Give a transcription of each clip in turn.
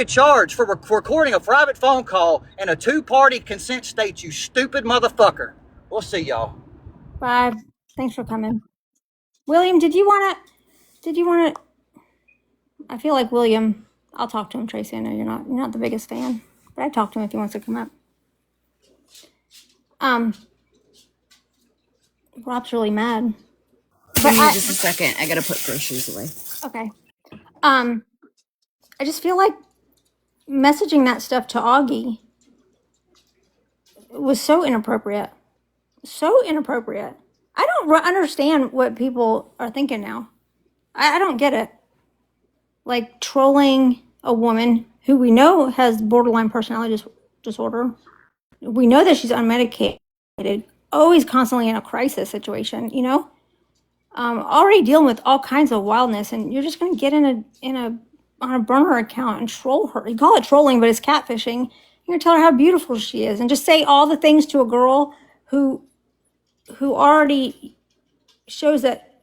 get charged for recording a private phone call in a two-party consent state, you stupid motherfucker. We'll see y'all. Bye. Thanks for coming. William, did you want to, I feel like William, I'll talk to him, Tracy. I know you're not the biggest fan, but I'd talk to him if he wants to come up. Rob's really mad. Give me just a second. I gotta put groceries away. Okay. I just feel like messaging that stuff to Augie was so inappropriate. So inappropriate. I don't understand what people are thinking now. I don't get it. Like trolling a woman who we know has borderline personality disorder. We know that she's unmedicated, always constantly in a crisis situation, you know? Already dealing with all kinds of wildness, and you're just gonna get on a burner account and troll her. You call it trolling, but it's catfishing. You're gonna tell her how beautiful she is and just say all the things to a girl who already shows that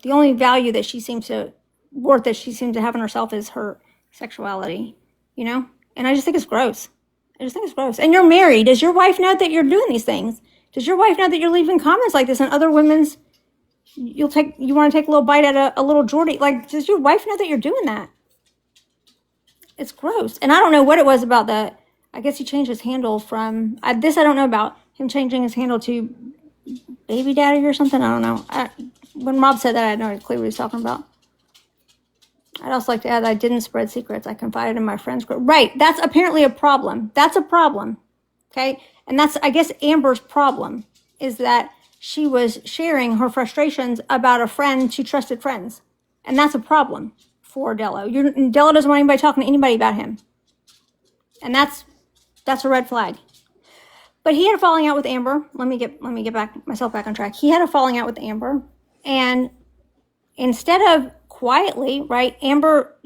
the only value that she seems to have in herself is her sexuality, you know? And I just think it's gross. And you're married. Does your wife know that you're doing these things? Does your wife know that you're leaving comments like this on other women's? You want to take a little bite at a little Jordy? Like, does your wife know that you're doing that? It's gross. And I don't know what it was about that. I guess he changed his handle from this. I don't know about him changing his handle to Baby Daddy or something. I don't know. When Rob said that, I had no clue what he was talking about. I'd also like to add that I didn't spread secrets. I confided in my friends group. Right. That's apparently a problem. That's a problem. Okay. And that's, I guess, Amber's problem is that she was sharing her frustrations about a friend to trusted friends. And that's a problem for Dello. Dello doesn't want anybody talking to anybody about him. And that's a red flag. But he had a falling out with Amber. Let me get myself back on track. He had a falling out with Amber. And instead of quietly, right, Amber,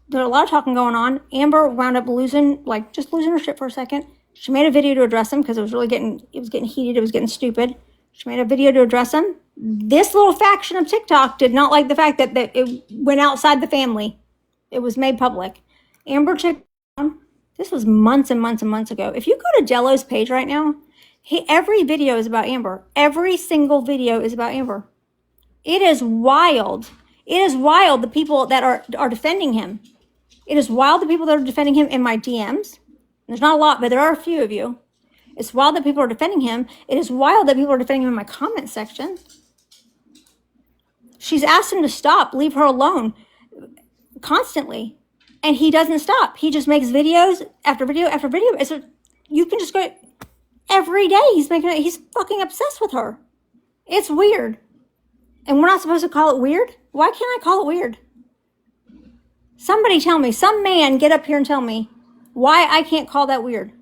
there's a lot of talking going on. Amber wound up losing her shit for a second. She made a video to address him because it was getting heated. It was getting stupid. She made a video to address him. This little faction of TikTok did not like the fact that it went outside the family. It was made public. Amber checked down. This was months and months and months ago. If you go to Dello's page right now, every video is about Amber. Every single video is about Amber. It is wild. It is wild, the people that are defending him. It is wild, the people that are defending him in my DMs. There's not a lot, but there are a few of you. It's wild that people are defending him. It is wild that people are defending him in my comment section. She's asked him to stop, leave her alone, constantly. And he doesn't stop. He just makes videos after video after video. You can just go every day. He's fucking obsessed with her. It's weird. And we're not supposed to call it weird? Why can't I call it weird? Somebody tell me, some man get up here and tell me why I can't call that weird.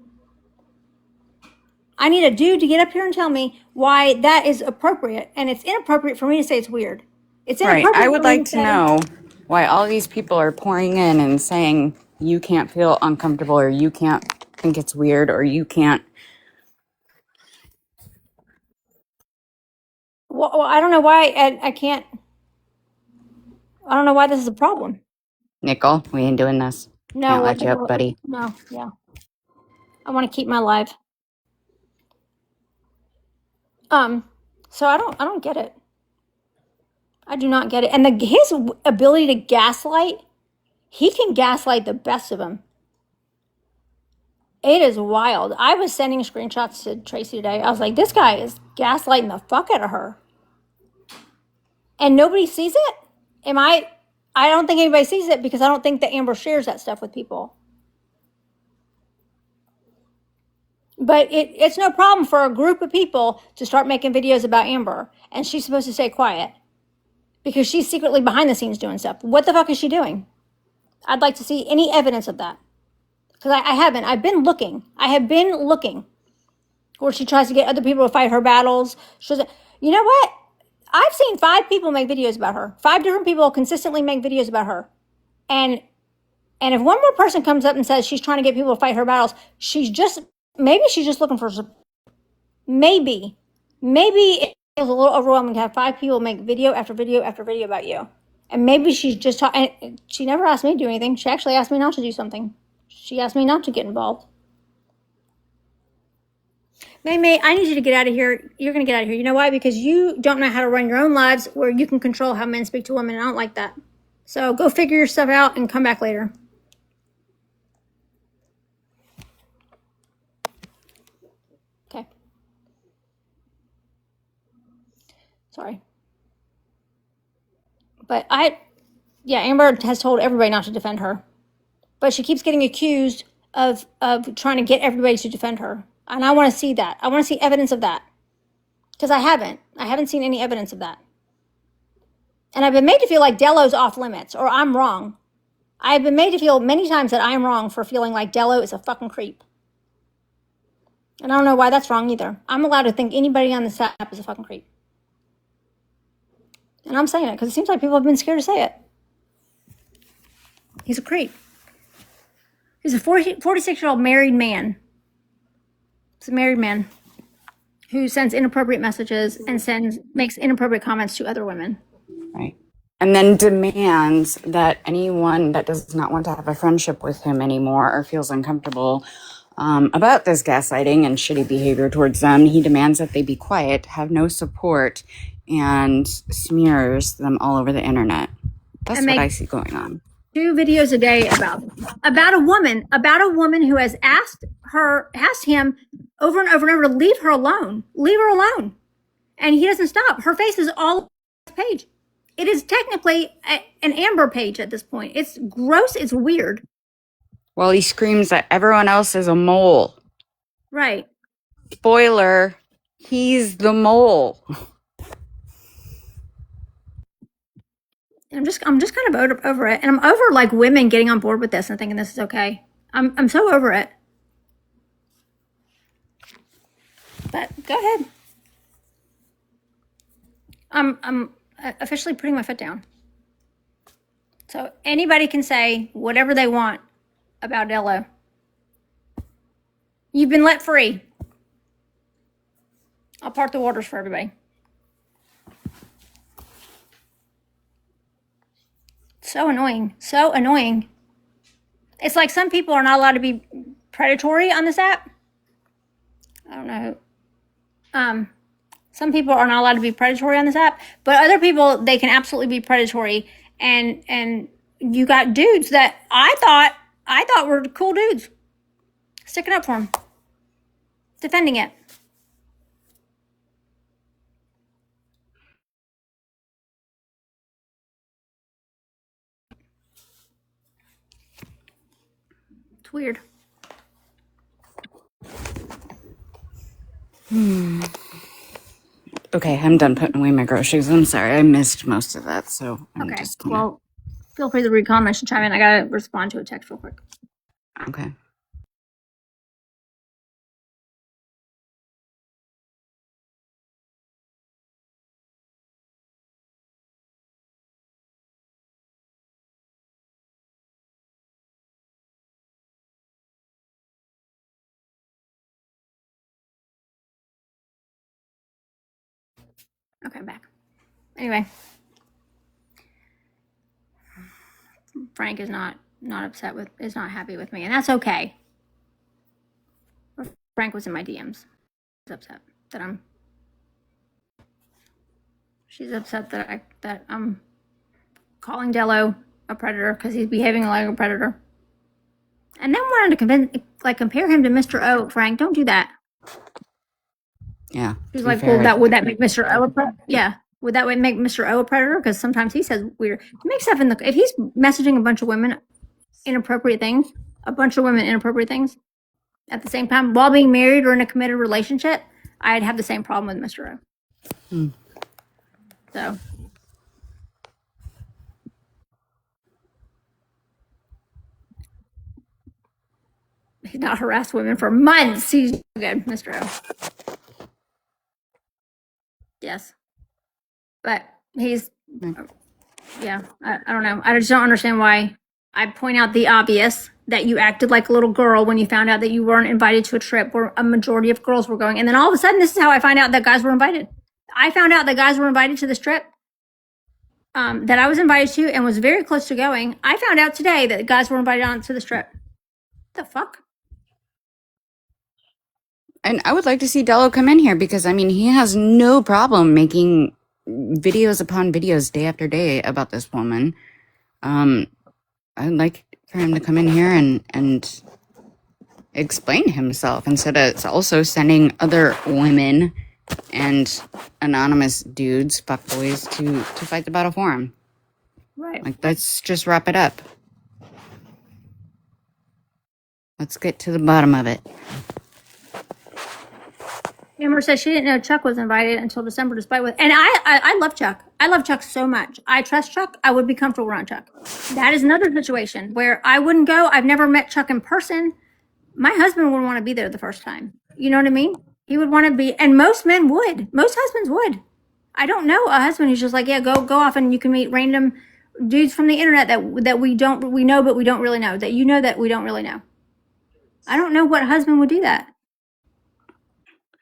I need a dude to get up here and tell me why that is appropriate. And it's inappropriate for me to say it's weird. It's inappropriate. Right. I would like to know why all these people are pouring in and saying you can't feel uncomfortable or you can't think it's weird or you can't. Well, I don't know why I can't. I don't know why this is a problem. Nickel, we ain't doing this. No, can't let you up, buddy. No, yeah. I want to keep my life. So I don't get it. I do not get it. And his ability to gaslight, he can gaslight the best of them. It is wild. I was sending screenshots to Tracy today. I was like, this guy is gaslighting the fuck out of her. And nobody sees it? I don't think anybody sees it because I don't think that Amber shares that stuff with people. But it's no problem for a group of people to start making videos about Amber. And she's supposed to stay quiet. Because she's secretly behind the scenes doing stuff. What the fuck is she doing? I'd like to see any evidence of that. Because I haven't. I have been looking. Where she tries to get other people to fight her battles. You know what? I've seen 5 people make videos about her. 5 different people consistently make videos about her. And if one more person comes up and says she's trying to get people to fight her battles, maybe she's just looking for support. Maybe it was a little overwhelming to have 5 people make video after video after video about you. And maybe she's just talking. She never asked me to do anything. She actually asked me not to do something. She asked me not to get involved. May, I need you to get out of here. You're going to get out of here. You know why? Because you don't know how to run your own lives where you can control how men speak to women. I don't like that. So go figure your stuff out and come back later. Okay. Sorry. But Amber has told everybody not to defend her. But she keeps getting accused of trying to get everybody to defend her. And I want to see that. I want to see evidence of that. Because I haven't seen any evidence of that. And I've been made to feel like Delo's off limits, or I'm wrong. I've been made to feel many times that I'm wrong for feeling like Delo is a fucking creep. And I don't know why that's wrong either. I'm allowed to think anybody on this app is a fucking creep. And I'm saying it because it seems like people have been scared to say it. He's a creep. He's a 46-year-old married man. He's a married man who sends inappropriate messages and makes inappropriate comments to other women. Right. And then demands that anyone that does not want to have a friendship with him anymore or feels uncomfortable about this gaslighting and shitty behavior towards them, he demands that they be quiet, have no support, and smears them all over the internet. That's what I see going on. 2 videos a day about a woman who has asked him over and over and over to leave her alone, and he doesn't stop. Her face is all over the page. It is technically an Amber page at this point. It's gross. It's weird. Well, he screams that everyone else is a mole. Right. Spoiler, he's the mole. I'm just kind of over it, and I'm over like women getting on board with this and thinking this is okay. I'm so over it. But go ahead. I'm officially putting my foot down. So anybody can say whatever they want about Delo. You've been let free. I'll part the waters for everybody. So annoying. So annoying. It's like some people are not allowed to be predatory on this app. I don't know. Some people are not allowed to be predatory on this app, but other people, they can absolutely be predatory. And you got dudes that I thought were cool dudes. Sticking up for them. Defending it. It's weird. Okay, I'm done putting away my groceries. I'm sorry, I missed most of that, so I'm Okay. just gonna... Well, feel free to read comments and chime in. I gotta respond to a text real quick. Okay. Okay, I'm back. Anyway, Frank is not happy with me, and that's okay. Frank was in my DMs. She's upset that She's upset that I'm calling Delo a predator because he's behaving like a predator, and then wanted to compare him to Mr. O. Frank, don't do that. Yeah. She's like, well, would that make Mr. O a predator? Yeah. Would that make Mr. O a predator? Because sometimes he says weird. He makes stuff if he's messaging a bunch of women inappropriate things at the same time while being married or in a committed relationship, I'd have the same problem with Mr. O. So. He's not harassed women for months. He's good, Mr. O. Yes. But he's, yeah, I don't know. I just don't understand why I point out the obvious that you acted like a little girl when you found out that you weren't invited to a trip where a majority of girls were going. And then all of a sudden, this is how I find out that guys were invited. I found out that guys were invited to this trip that I was invited to and was very close to going. I found out today that guys were invited on to the strip. The fuck? And I would like to see Dello come in here because, I mean, he has no problem making videos upon videos day after day about this woman. I'd like for him to come in here and explain himself instead of also sending other women and anonymous dudes, fuckboys, to fight the battle for him. Right. Like, let's just wrap it up. Let's get to the bottom of it. Amber says she didn't know Chuck was invited until December, despite what. And I love Chuck. I love Chuck so much. I trust Chuck. I would be comfortable around Chuck. That is another situation where I wouldn't go. I've never met Chuck in person. My husband would want to be there the first time. You know what I mean? He would want to be, and most men would. Most husbands would. I don't know a husband who's just like, yeah, go off and you can meet random dudes from the internet that we know but we don't really know. That you know that we don't really know. I don't know what husband would do that.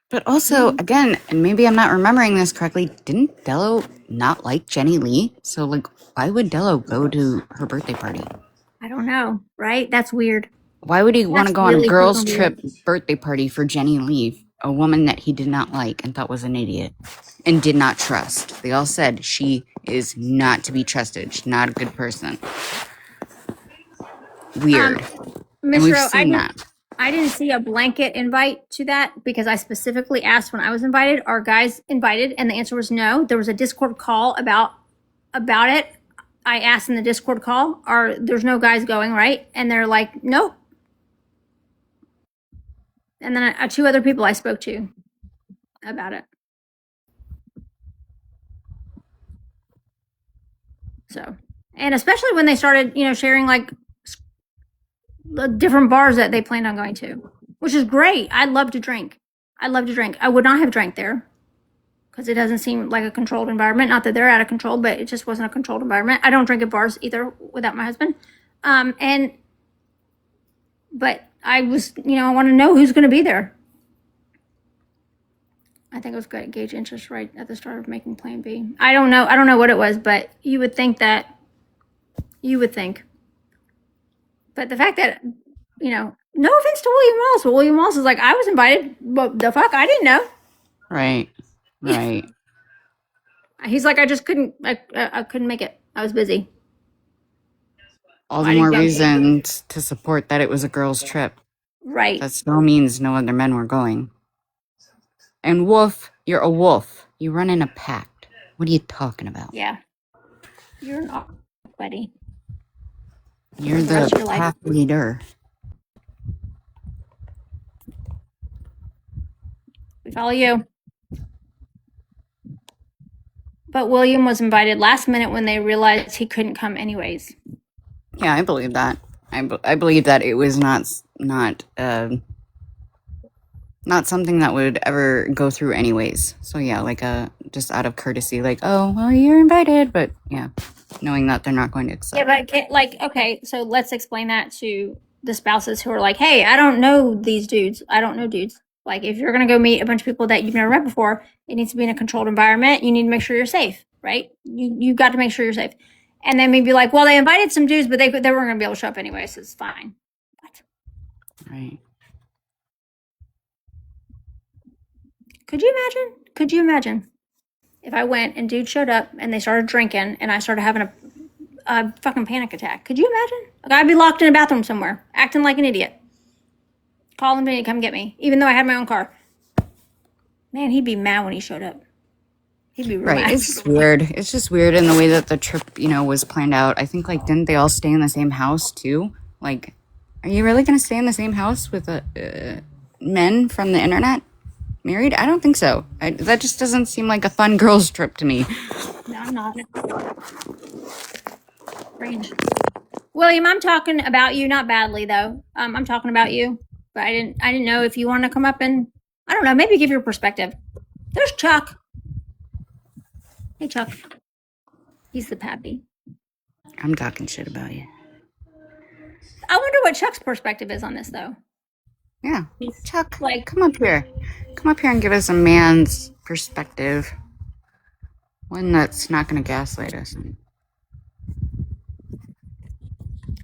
But also, again, and maybe I'm not remembering this correctly, didn't Dello not like Jenny Lee? So, like, why would Dello go to her birthday party? I don't know, right? That's weird. Why would he want to That's go on a really girls' fucking trip birthday party for Jenny Lee, a woman that he did not like and thought was an idiot and did not trust? They all said she is not to be trusted. She's not a good person. Weird. And Miss we've Rowe, seen that. I didn't see a blanket invite to that because I specifically asked when I was invited, are guys invited? And the answer was no. There was a Discord call about it. I asked in the Discord call, there's no guys going, right? And they're like, nope. And then two other people I spoke to about it. So, and especially when they started, sharing like the different bars that they planned on going to, which is great. I love to drink. I would not have drank there because it doesn't seem like a controlled environment. Not that they're out of control, but it just wasn't a controlled environment. I don't drink at bars either without my husband. But I was, I want to know who's going to be there. I think it was good to gauge interest right at the start of making Plan B. I don't know what it was, but you would think. But the fact that, no offense to William Wallace, but William Wallace is like, I was invited, but the fuck, I didn't know. Right. He's like, I just couldn't, I couldn't make it. I was busy. All the more reason to support that it was a girls' trip. Right. That still means no other men were going. And Wolf, you're a wolf. You run in a pack. What are you talking about? Yeah. You're an awkward buddy. You're the pack leader. We follow you. But William was invited last minute when they realized he couldn't come anyways. Yeah, I believe that. I believe that it was not something that would ever go through anyways. So yeah, like just out of courtesy, like, oh, well, you're invited, but yeah, knowing that they're not going to accept. Yeah, but okay, so let's explain that to the spouses who are like, hey, I don't know these dudes. I don't know dudes. Like, if you're going to go meet a bunch of people that you've never met before, it needs to be in a controlled environment. You need to make sure you're safe, right? You got to make sure you're safe. And then maybe like, well, they invited some dudes, but they weren't going to be able to show up anyway, so it's fine. What? Right. Could you imagine if I went and dudes showed up and they started drinking and I started having a fucking panic attack? Could you imagine? Like, I'd be locked in a bathroom somewhere, acting like an idiot. Calling me to come get me, even though I had my own car. Man, he'd be mad when he showed up. He'd be right. mad. It's weird. It's just weird in the way that the trip, was planned out. I think, like, didn't they all stay in the same house too? Like, are you really gonna stay in the same house with men from the internet? Married? I don't think so. That just doesn't seem like a fun girls' trip to me. No, I'm not. Range. William, I'm talking about you, not badly though. I'm talking about you, but I didn't know if you want to come up and, I don't know, maybe give your perspective. There's Chuck. Hey, Chuck. He's the pappy. I'm talking shit about you. I wonder what Chuck's perspective is on this though. Yeah. Chuck, Like, come up here. Come up here and give us a man's perspective. One that's not going to gaslight us.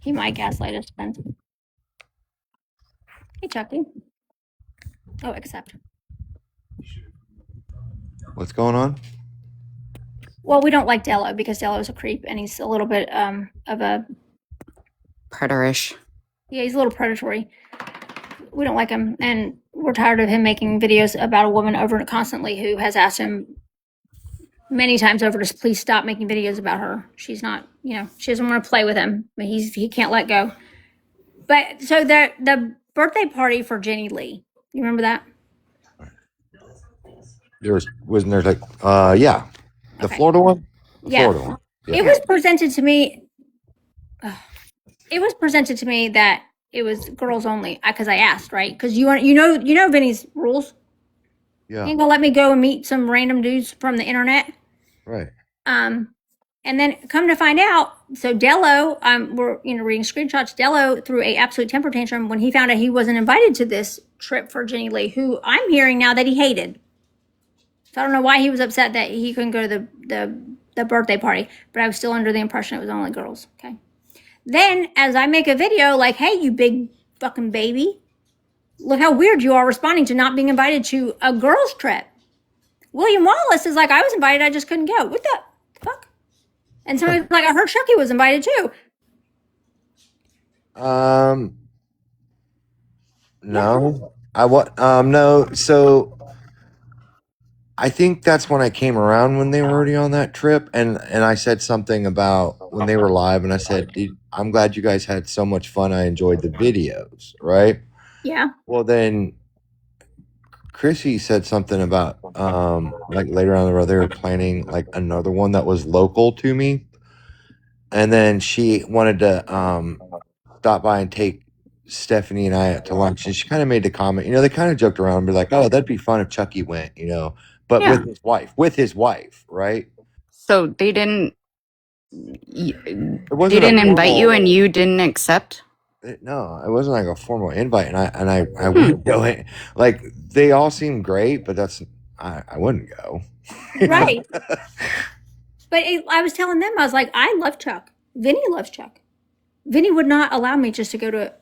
He might gaslight us, depends. Hey, Chucky. Oh, accept. What's going on? Well, we don't like Dello because Dello's a creep and he's a little bit of a Preterish. yeah, he's a little predatory. We don't like him, and we're tired of him making videos about a woman over and constantly who has asked him many times over to please stop making videos about her. She's not, she doesn't want to play with him, but he can't let go. But so the birthday party for Jenny Lee, you remember that? Wasn't there like yeah, the Okay. Florida one? The Yeah. Florida one. Yeah. It was presented to me. It was presented to me that it was girls only because I asked, right? Because you know Vinny's rules. He Yeah. ain't gonna let me go and meet some random dudes from the internet. Right. And then come to find out, so Dello, we're reading screenshots. Dello threw a absolute temper tantrum when he found out he wasn't invited to this trip for Jenny Lee, who I'm hearing now that he hated. So I don't know why he was upset that he couldn't go to the birthday party, but I was still under the impression it was only girls. Okay. Then as I make a video like, hey, you big fucking baby, look how weird you are responding to not being invited to a girls trip. William Wallace is like, I was invited, I just couldn't go. What the fuck? And somebody's like, I heard Chucky was invited too. No. No. So I think that's when I came around when they were already on that trip, and I said something about when they were live, and I said, I'm glad you guys had so much fun. I enjoyed the videos, right? Yeah. Well, then Chrissy said something about like later on the road they were planning like another one that was local to me, and then she wanted to stop by and take Stephanie and I out to lunch, and she kind of made the comment, they kind of joked around and be like, oh, that'd be fun if Chucky went, but Yeah. with his wife, right? So they didn't. It They wasn't didn't a invite you, formal- and you didn't accept. No, it wasn't like a formal invite, and I wouldn't go in. Like they all seem great, but I wouldn't go. Right. But I was telling them, I was like, I love Chuck. Vinny loves Chuck. Vinny would not allow me just to go to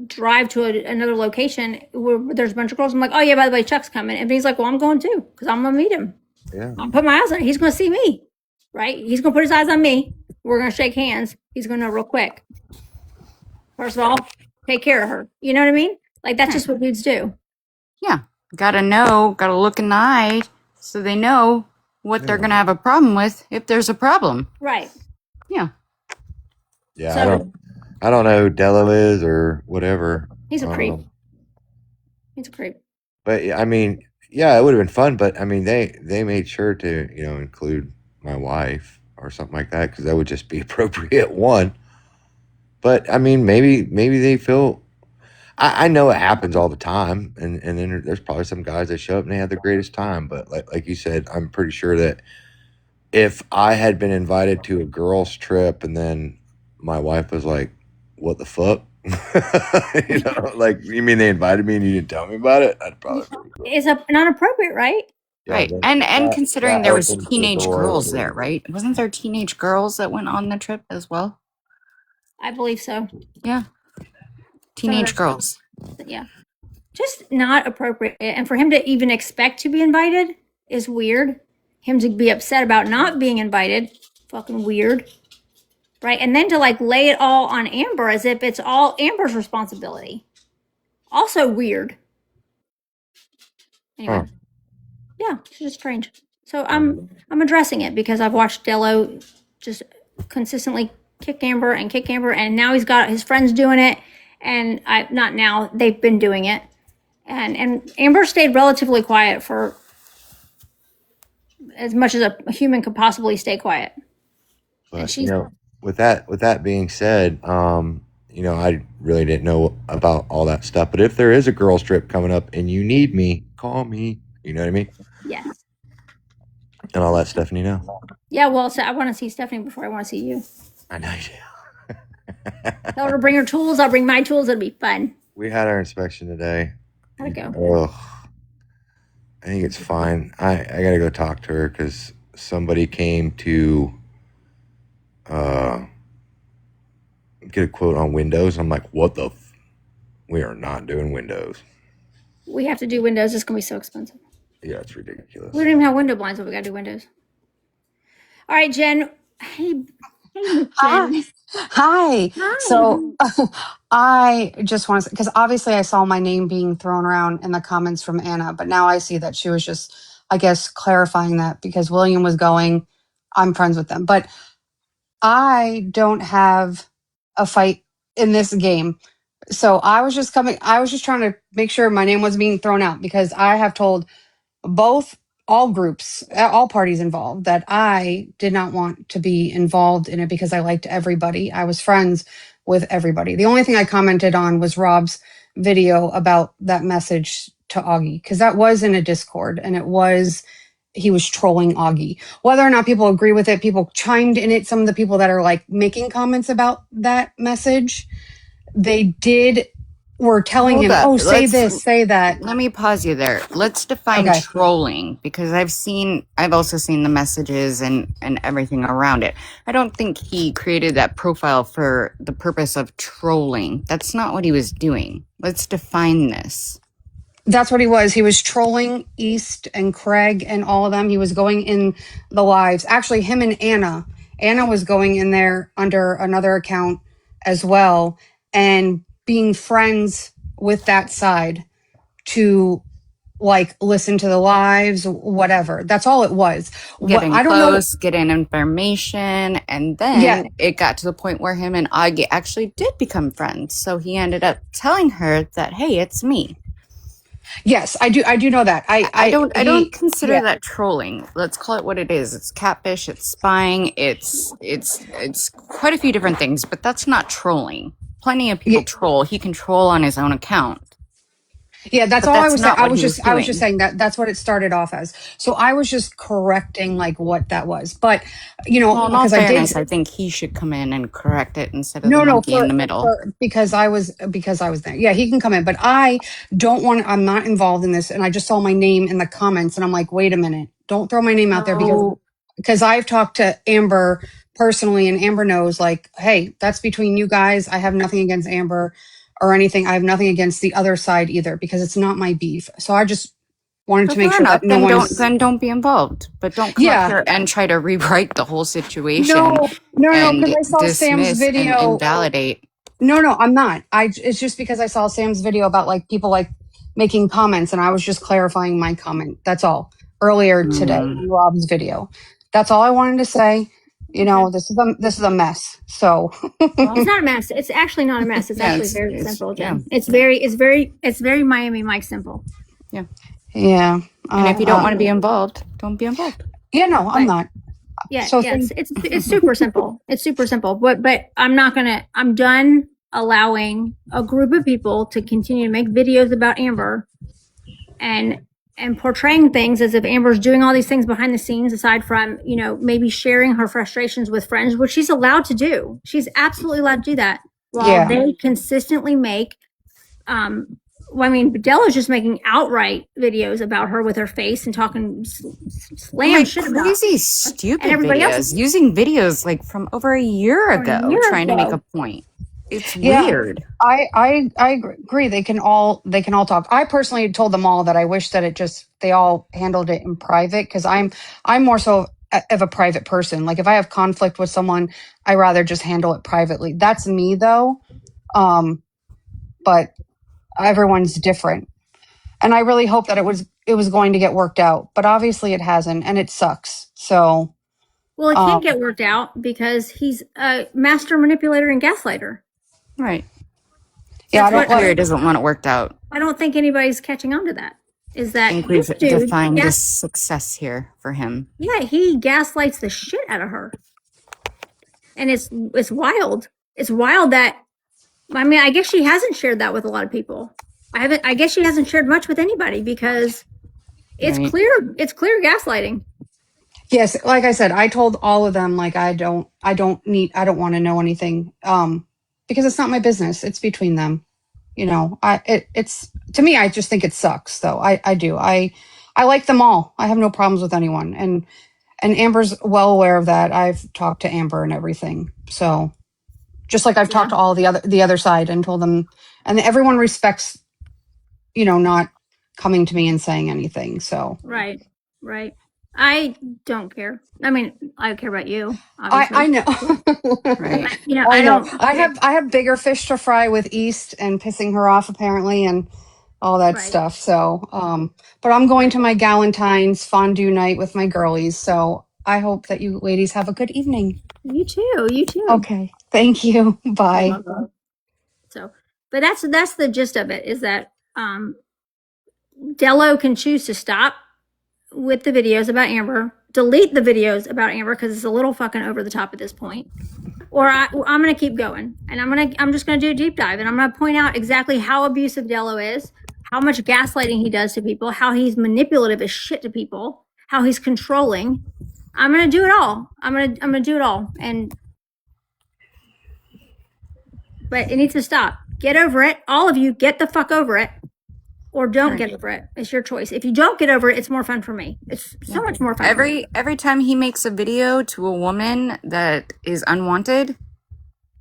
drive to another location where there's a bunch of girls. I'm like, oh yeah, by the way, Chuck's coming. And Vinny's like, well, I'm going too because I'm gonna meet him. Yeah. I'll put my eyes on him. He's gonna see me, right? He's gonna put his eyes on me. We're gonna shake hands. He's gonna know real quick. First of all, take care of her. You know what I mean? Like that's just what dudes do. Yeah, gotta look in the eye so they know what they're gonna have a problem with if there's a problem. Right. Yeah. Yeah, So- I don't know who Dello is or whatever. He's a creep. He's a creep. But yeah, I mean, yeah, it would have been fun. But I mean, they made sure to include my wife or something like that because that would just be appropriate. One, but I mean, maybe they feel. I know it happens all the time, and then there's probably some guys that show up and they have the greatest time. But like you said, I'm pretty sure that if I had been invited to a girls' trip and then my wife was like, "What the fuck?" Like, you mean they invited me and you didn't tell me about it? I'd probably It's not appropriate, right? Right. And considering there was teenage girls there, right? Wasn't there teenage girls that went on the trip as well? I believe so. Yeah. Teenage girls. Yeah. Just not appropriate. And for him to even expect to be invited is weird. Him to be upset about not being invited, fucking weird. Right? And then to like lay it all on Amber as if it's all Amber's responsibility. Also weird. Anyway. Huh. Yeah, it's just strange. So I'm addressing it because I've watched Dello just consistently kick Amber, and now he's got his friends doing it, and not now, they've been doing it. And Amber stayed relatively quiet for as much as a human could possibly stay quiet. But she's- with that being said, I really didn't know about all that stuff. But if there is a girls' trip coming up and you need me, call me. You know what I mean? Yes. And I'll let Stephanie know. Yeah, well, so I want to see Stephanie before I want to see you. I know you do. Tell her to bring her tools. I'll bring my tools. It'll be fun. We had our inspection today. How'd it go? Ugh. I think it's fine. I got to go talk to her because somebody came to get a quote on Windows. I'm like, what the? We are not doing Windows. We have to do windows. It's gonna be so expensive. Yeah, it's ridiculous. We don't even have window blinds, but we gotta do windows. All right, Jen. Hey, Jen. Hi. Hi. Hi. So I just want to, because obviously I saw my name being thrown around in the comments from Anna, but now I see that she was just, I guess, clarifying that because William was going, I'm friends with them. But I don't have a fight in this game. So I was just trying to make sure my name wasn't being thrown out because I have told all groups, all parties involved, that I did not want to be involved in it because I liked everybody. I was friends with everybody. The only thing I commented on was Rob's video about that message to Augie, because that was in a Discord and he was trolling Augie. Whether or not people agree with it, people chimed in it. Some of the people that are like making comments about that message, were telling Hold him, up. oh, say Let's- this, say that. Let me pause you there. Let's define Okay. trolling because I've also seen the messages and everything around it. I don't think he created that profile for the purpose of trolling. That's not what he was doing. Let's define this. That's what he was. He was trolling East and Craig and all of them. He was going in the lives. Actually, him and Anna. Anna was going in there under another account as well and being friends with that side to like listen to the lives, whatever. That's all it was. Getting I don't close, getting information, and then it got to the point where him and Augie actually did become friends. So he ended up telling her that, hey, it's me. Yes, I do know that. I don't consider yeah. that trolling. Let's call it what it is. It's catfish, it's spying, it's quite a few different things, but that's not trolling. Plenty of people troll. He can troll on his own account. Yeah, that's But all I that's was saying. not what he was I was just doing. saying that's what it started off as. So I was just correcting like what that was. But you know, Well, in all because I fairness, did I think he should come in and correct it instead of no the no monkey in the middle. because I was there. Yeah, he can come in, but I'm not involved in this and I just saw my name in the comments and I'm like, wait a minute. Don't throw my name out there because I've talked to Amber personally and Amber knows like, hey, that's between you guys. I have nothing against Amber or anything. I have nothing against the other side either because it's not my beef. So I just wanted to make Fair sure enough. that no one Then don't be involved. But don't come up here and try to rewrite the whole situation no, and because I saw Sam's dismiss and video. invalidate. No, I'm not. It's just because I saw Sam's video about like people like making comments and I was just clarifying my comment. That's all. Earlier today in Rob's video. That's all I wanted to say. You know, this is a mess. So It's not a mess. It's actually not a mess. It's Yeah, actually it's- very it's- simple, yeah. Jen. It's very Miami Mike simple. yeah. And if you don't want to be involved, don't be involved. Yeah, no, I'm not. Yeah, So yes, it's super simple. It's super simple. But I'm done allowing a group of people to continue to make videos about Amber and portraying things as if Amber's doing all these things behind the scenes aside from, you know, maybe sharing her frustrations with friends, which she's allowed to do. She's absolutely allowed to do that. While Yeah. they consistently make Bedella's just making outright videos about her with her face and talking slam Like shit about crazy, stupid and everybody videos. else- Using videos like from over a year ago, trying to make a point. It's Yeah. weird. I agree. They can all talk. I personally told them all that I wish that they all handled it in private because I'm more so of a private person. Like if I have conflict with someone, I rather just handle it privately. That's me though. But everyone's different. And I really hope that it was going to get worked out, but obviously it hasn't and it sucks. So Well, it can't get worked out because he's a master manipulator and gaslighter. Right. yeah, I That's don't Clear it doesn't want it worked out. I don't think anybody's catching on to that. Is I that think we've this dude defined gas- this success here for him. Yeah, he gaslights the shit out of her. And it's wild. It's wild that I guess she hasn't shared that with a lot of people. I guess she hasn't shared much with anybody because it's Right. clear gaslighting. Yes, like I said, I told all of them like I don't want to know anything because it's not my business. It's between them. You know, it's to me I just think it sucks though. I do. I like them all. I have no problems with anyone. And And Amber's well aware of that. I've talked to Amber and everything. So just like I've talked to all the other side and told them, and everyone respects, not coming to me and saying anything. So Right. I don't care. I mean, I care about you, I obviously. know. Right. I know. don't. I have bigger fish to fry with East and pissing her off apparently and all that Right. stuff. So, but I'm going to my Galentine's fondue night with my girlies. So I hope that you ladies have a good evening. You too. Okay. Thank you. Bye. So, but that's the gist of it. Is that Dello can choose to stop with the videos about Amber, delete the videos about Amber because it's a little fucking over the top at this point, or I'm gonna keep going and I'm just gonna do a deep dive and I'm gonna point out exactly how abusive Dello is, how much gaslighting he does to people, how he's manipulative as shit to people, how he's controlling. I'm gonna do it all. I'm gonna do it all, but it needs to stop. Get over it, all of you. Get the fuck over it. Or don't get over it. It's your choice. If you don't get over it, it's more fun for me. It's so much more fun. Every time he makes a video to a woman that is unwanted,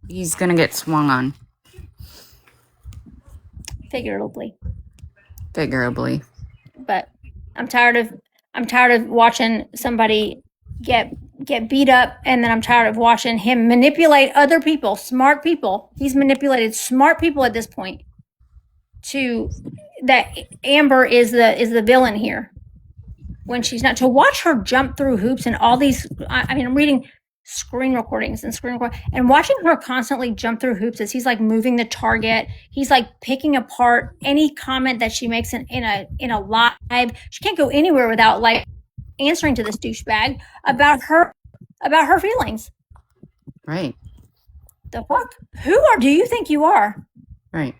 he's gonna get swung on. Figuratively. But I'm tired of watching somebody get beat up, and then I'm tired of watching him manipulate other people, smart people. He's manipulated smart people at this point to that Amber is the villain here when she's not. To watch her jump through hoops and all these, I mean, I'm reading screen recordings and watching her constantly jump through hoops as he's like moving the target. He's like picking apart any comment that she makes in a live. She can't go anywhere without like answering to this douchebag about her feelings. Right. The fuck? Do you think you are? Right.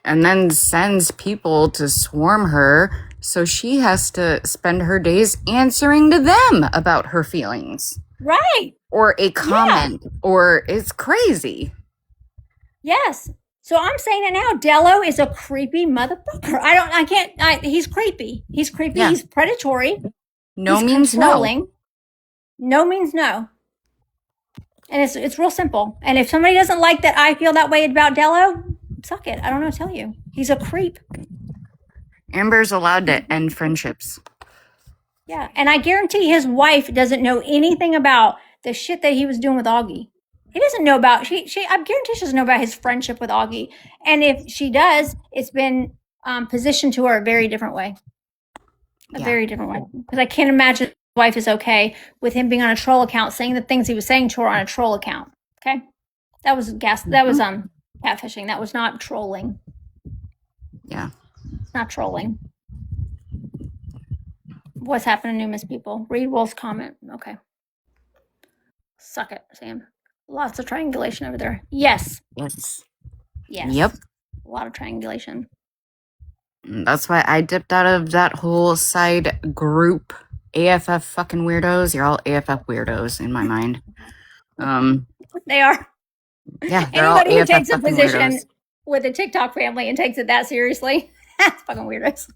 And then sends people to swarm her, so she has to spend her days answering to them about her feelings. Right. Or a comment, or it's crazy. Yes. So I'm saying it now. Dello is a creepy motherfucker. He's creepy. Yeah. He's predatory. No he's means controlling. No means no. And it's real simple. And if somebody doesn't like that I feel that way about Dello, suck it. I don't know what to tell you. He's a creep. Amber's allowed to end friendships. Yeah. And I guarantee his wife doesn't know anything about the shit that he was doing with Augie. He doesn't know about, I guarantee she doesn't know about his friendship with Augie. And if she does, it's been positioned to her a very different way. Very different way. Because I can't imagine his wife is okay with him being on a troll account, saying the things he was saying to her on a troll account. Okay? That was catfishing. That was not trolling. Yeah. It's not trolling. What's happening to Miss People? Read Wolf's comment. Okay. Suck it, Sam. Lots of triangulation over there. Yes. Yep. A lot of triangulation. That's why I dipped out of that whole side group. AFF fucking weirdos. You're all AFF weirdos in my mind. They are. Yeah, anybody who takes a position with the TikTok family and takes it that seriously, that's fucking weirdos.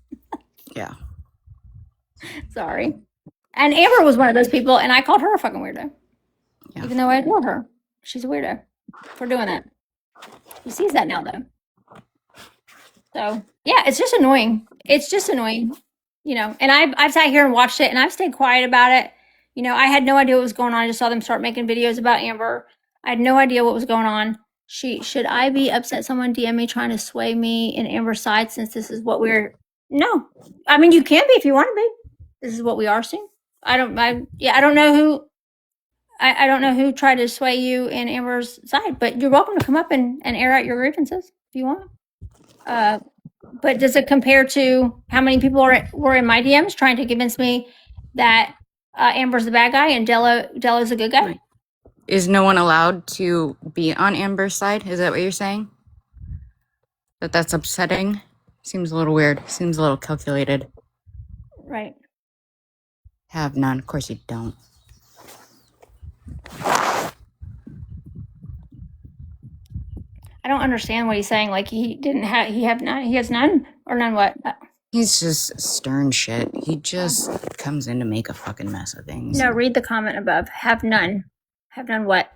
Yeah. Sorry. And Amber was one of those people, and I called her a fucking weirdo. Yeah. Even though I adore her. She's a weirdo for doing that. She sees that now, though. So, yeah, it's just annoying. And I've sat here and watched it, and I've stayed quiet about it. I had no idea what was going on. I just saw them start making videos about Amber. I had no idea what was going on. Should I be upset someone DM me trying to sway me in Amber's side since this is what no. I mean, you can be if you want to be. This is what we are soon. I don't know who tried to sway you in Amber's side, but you're welcome to come up and air out your grievances if you want. But does it compare to how many people were in my DMs trying to convince me that Amber's the bad guy and Della's a good guy? Right. Is no one allowed to be on Amber's side? Is that what you're saying? That's upsetting? Seems a little weird. Seems a little calculated. Right. Have none. Of course you don't. I don't understand what he's saying. Like he has none or none what? He's just stern shit. He just comes in to make a fucking mess of things. No, read the comment above. Have none. Have none what?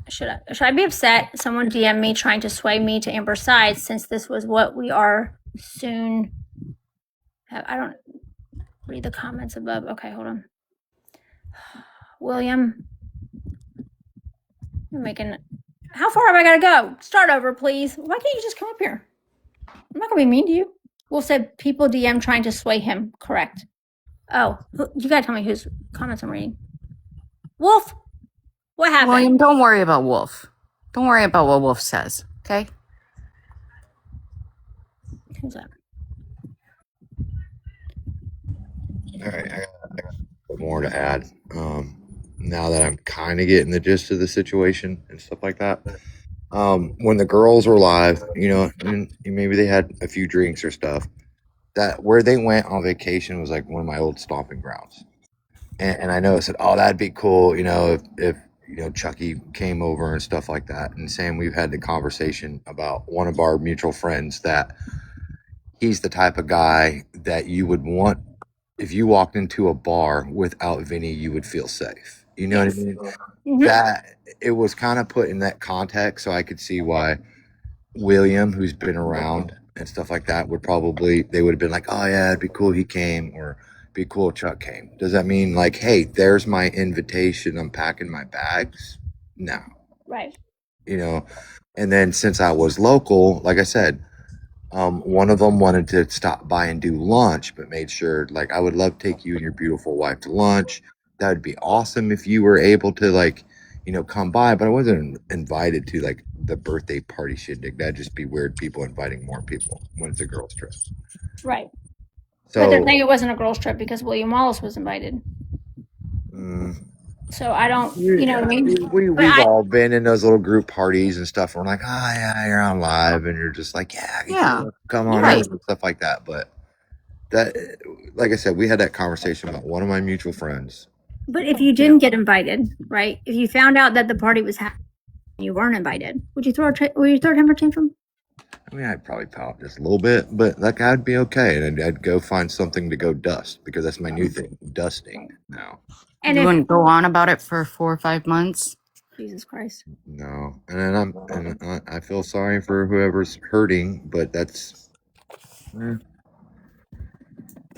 Should I be upset? Someone DM me trying to sway me to Amber's side since this was what we are soon. I don't read the comments above. Okay, hold on. William, you're making. How far have I got to go? Start over, please. Why can't you just come up here? I'm not gonna be mean to you. Wolf said people DM trying to sway him. Correct. Oh, you gotta tell me whose comments I'm reading. Wolf, what happened? William, don't worry about Wolf. Don't worry about what Wolf says, okay? Who's that? All right, I got a bit more to add. Now that I'm kind of getting the gist of the situation and stuff like that. When the girls were live, and maybe they had a few drinks or stuff. That where they went on vacation was like one of my old stomping grounds, and I know I said, "Oh, that'd be cool," if Chucky came over and stuff like that. And Sam, we've had the conversation about one of our mutual friends that he's the type of guy that you would want if you walked into a bar without Vinny, you would feel safe. You know what I mean? Mhm. That it was kind of put in that context, so I could see why William, who's been around and stuff like that, they would have been like, oh yeah, it'd be cool he came, or it'd be cool if Chuck came. Does that mean like, hey, there's my invitation, I'm packing my bags? No. Right. And then since I was local, like I said, one of them wanted to stop by and do lunch, but made sure, like, I would love to take you and your beautiful wife to lunch. That would be awesome if you were able to, like, come by, but I wasn't invited to, like, the birthday party shindig. That'd just be weird, people inviting more people when it's a girls' trip. Right. So, but they're saying it wasn't a girls' trip because William Wallace was invited. So I don't, you know what I mean? We've all been in those little group parties and stuff. Where we're like, oh yeah, you're on live, and you're just like, yeah, come on, right, and stuff like that. But that, like I said, we had that conversation about one of my mutual friends. But if you didn't get invited, right? If you found out that the party was happening, and you weren't invited, would you throw a temper tantrum? I mean, I'd probably pout just a little bit, but like I'd be okay, and I'd go find something to go dust because that's my new thing, dusting now. And you wouldn't go on about it for 4 or 5 months. Jesus Christ. No, and I feel sorry for whoever's hurting, but that's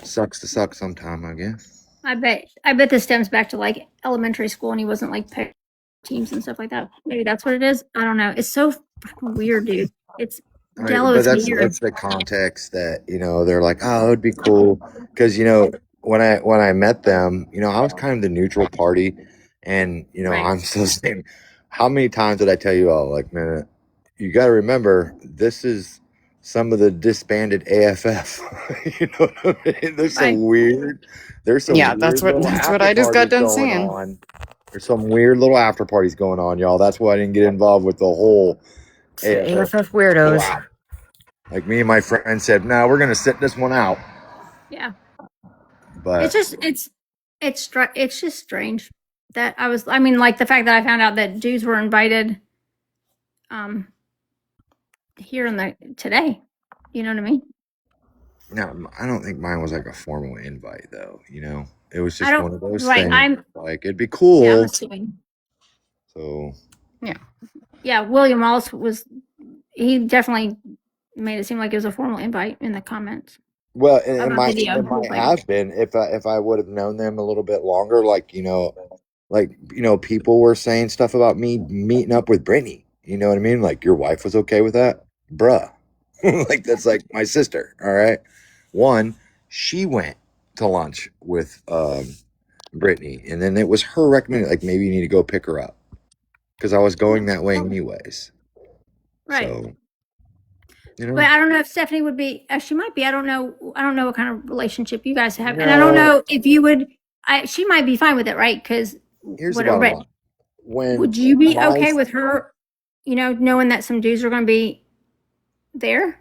sucks to suck sometime, I guess. I bet this stems back to like elementary school, and he wasn't like picked teams and stuff like that. Maybe that's what it is. I don't know. It's so fucking weird, dude. It's but that's the context that they're like, oh, it'd be cool because when I met them, I was kind of the neutral party, and right. I'm still saying, how many times did I tell you all, like, man, you got to remember, this is some of the disbanded AFF. You know what I mean? There's some weird. There's some that's what I just got done saying. There's some weird little after parties going on, y'all. That's why I didn't get involved with the whole AFF weirdos. Wow. Like me and my friend said, no, we're gonna sit this one out. Yeah. But it's just strange that like the fact that I found out that dudes were invited here today. You know what I mean? No, I don't think mine was like a formal invite though, It was just one of those things. Like, it'd be cool. Yeah, I'm assuming. So yeah, William Wallace he definitely made it seem like it was a formal invite in the comments. Well, it might have been if I would have known them a little bit longer. Like people were saying stuff about me meeting up with Brittany. You know what I mean? Like, your wife was okay with that, bruh. Like, that's like my sister. All right. One, she went to lunch with Brittany, and then it was her recommendation. Like, maybe you need to go pick her up because I was going that way anyways. Right. So, but I don't know if Stephanie would be. She might be. I don't know what kind of relationship you guys have, and I don't know if you would. She might be fine with it, right? Because here's the bottom line. Would you be okay with her? Knowing that some dudes are going to be there,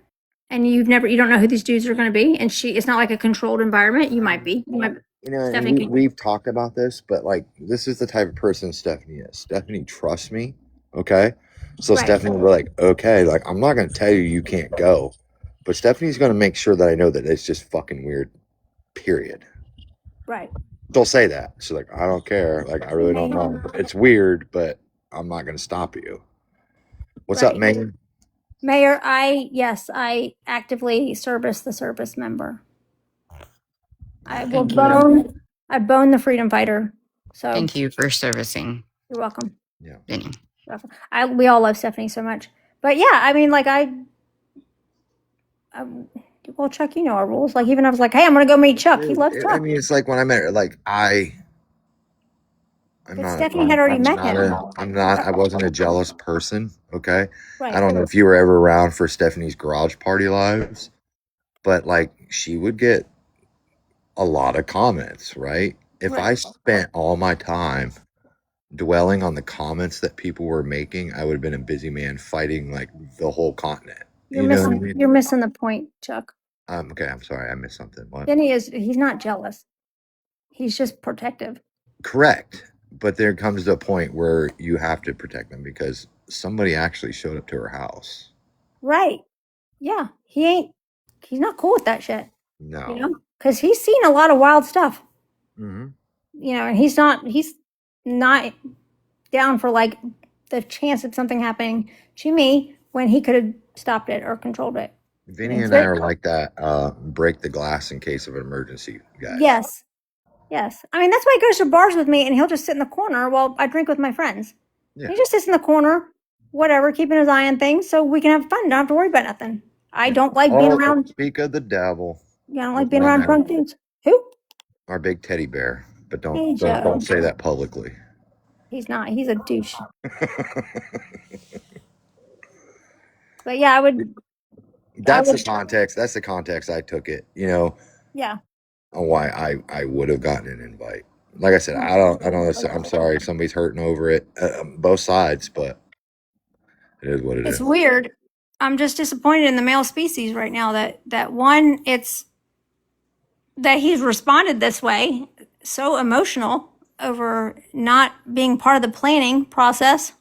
and you don't know who these dudes are going to be, and it's not like a controlled environment. You might be. We've talked about this, but like, this is the type of person Stephanie is. Stephanie trusts me. Okay. So right. Stephanie will be like, okay, like, I'm not going to tell you can't go, But Stephanie's going to make sure that I know that it's just fucking weird, period. Right. She'll say that. She's like, I don't care. Like, I really don't know. It's weird, but I'm not going to stop you. What's up, Right. Megan? Mayor, I actively service the service member. I will Thank you. bone the freedom fighter. So Thank you for servicing, you're welcome. Yeah. Vinny. You're welcome. We all love Stephanie so much. But yeah, I mean, like well, Chuck, you know our rules. Like even I was like, hey, I'm gonna go meet Chuck. He loves I Chuck. mean, it's like when I met her, like, I'm But not. Stephanie had already met not him. I wasn't a jealous person. Okay. Right. I don't know if you were ever around for Stephanie's garage party lives, but like she would get a lot of comments, right? If Right. I spent all my time dwelling on the comments that people were making, I would have been a busy man fighting like the whole continent. You're know what I missing. mean? You're missing the point, Chuck. Okay, I'm sorry, I missed something. What? He's not jealous. He's just protective. Correct. But there comes a point where you have to protect them because somebody actually showed up to her house. Right. Yeah. He's not cool with that shit. No. You know? Because he's seen a lot of wild stuff. Mm-hmm. You know, and he's not down for like the chance of something happening to me when he could have stopped it or controlled it. Vinny and I are like that. Break the glass in case of an emergency, guys. Yes. Yes. I mean, that's why he goes to bars with me and he'll just sit in the corner while I drink with my friends. Yeah. He just sits in the corner, whatever, keeping his eye on things so we can have fun. Don't have to worry about nothing. I don't like being around. Speak of the devil. Yeah, I don't like being around drunk dudes. Who? Our big teddy bear. But Hey, don't Joe. say that publicly. He's not. He's a douche. But yeah, I would. That's the context. That's the context I took it. You know. Yeah. On why I would have gotten an invite. Like I said, I don't. I'm sorry. Somebody's hurting over it. Both sides, but it is what it is. It's weird. I'm just disappointed in the male species right now that one, it's that he's responded this way, so emotional over not being part of the planning process.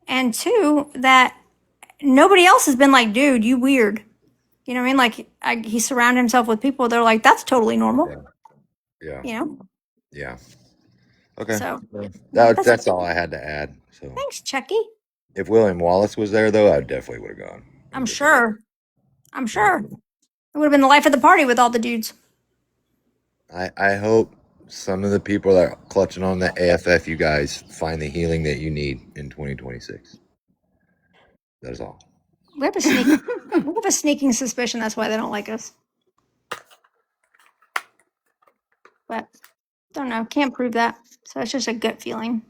And two, that nobody else has been like, dude, you weird. You know what I mean? Like he surrounded himself with people. They're like, that's totally normal. Yeah. You know? Yeah. Okay. So that's all I had to add. So thanks, Chucky. if William Wallace was there, though, I definitely would have gone. I'm sure. It would have been the life of the party with all the dudes. I hope some of the people that are clutching on the AFF, you guys find the healing that you need in 2026. That is all. We have a sneaking suspicion that's why they don't like us. But don't know. Can't prove that. So it's just a gut feeling.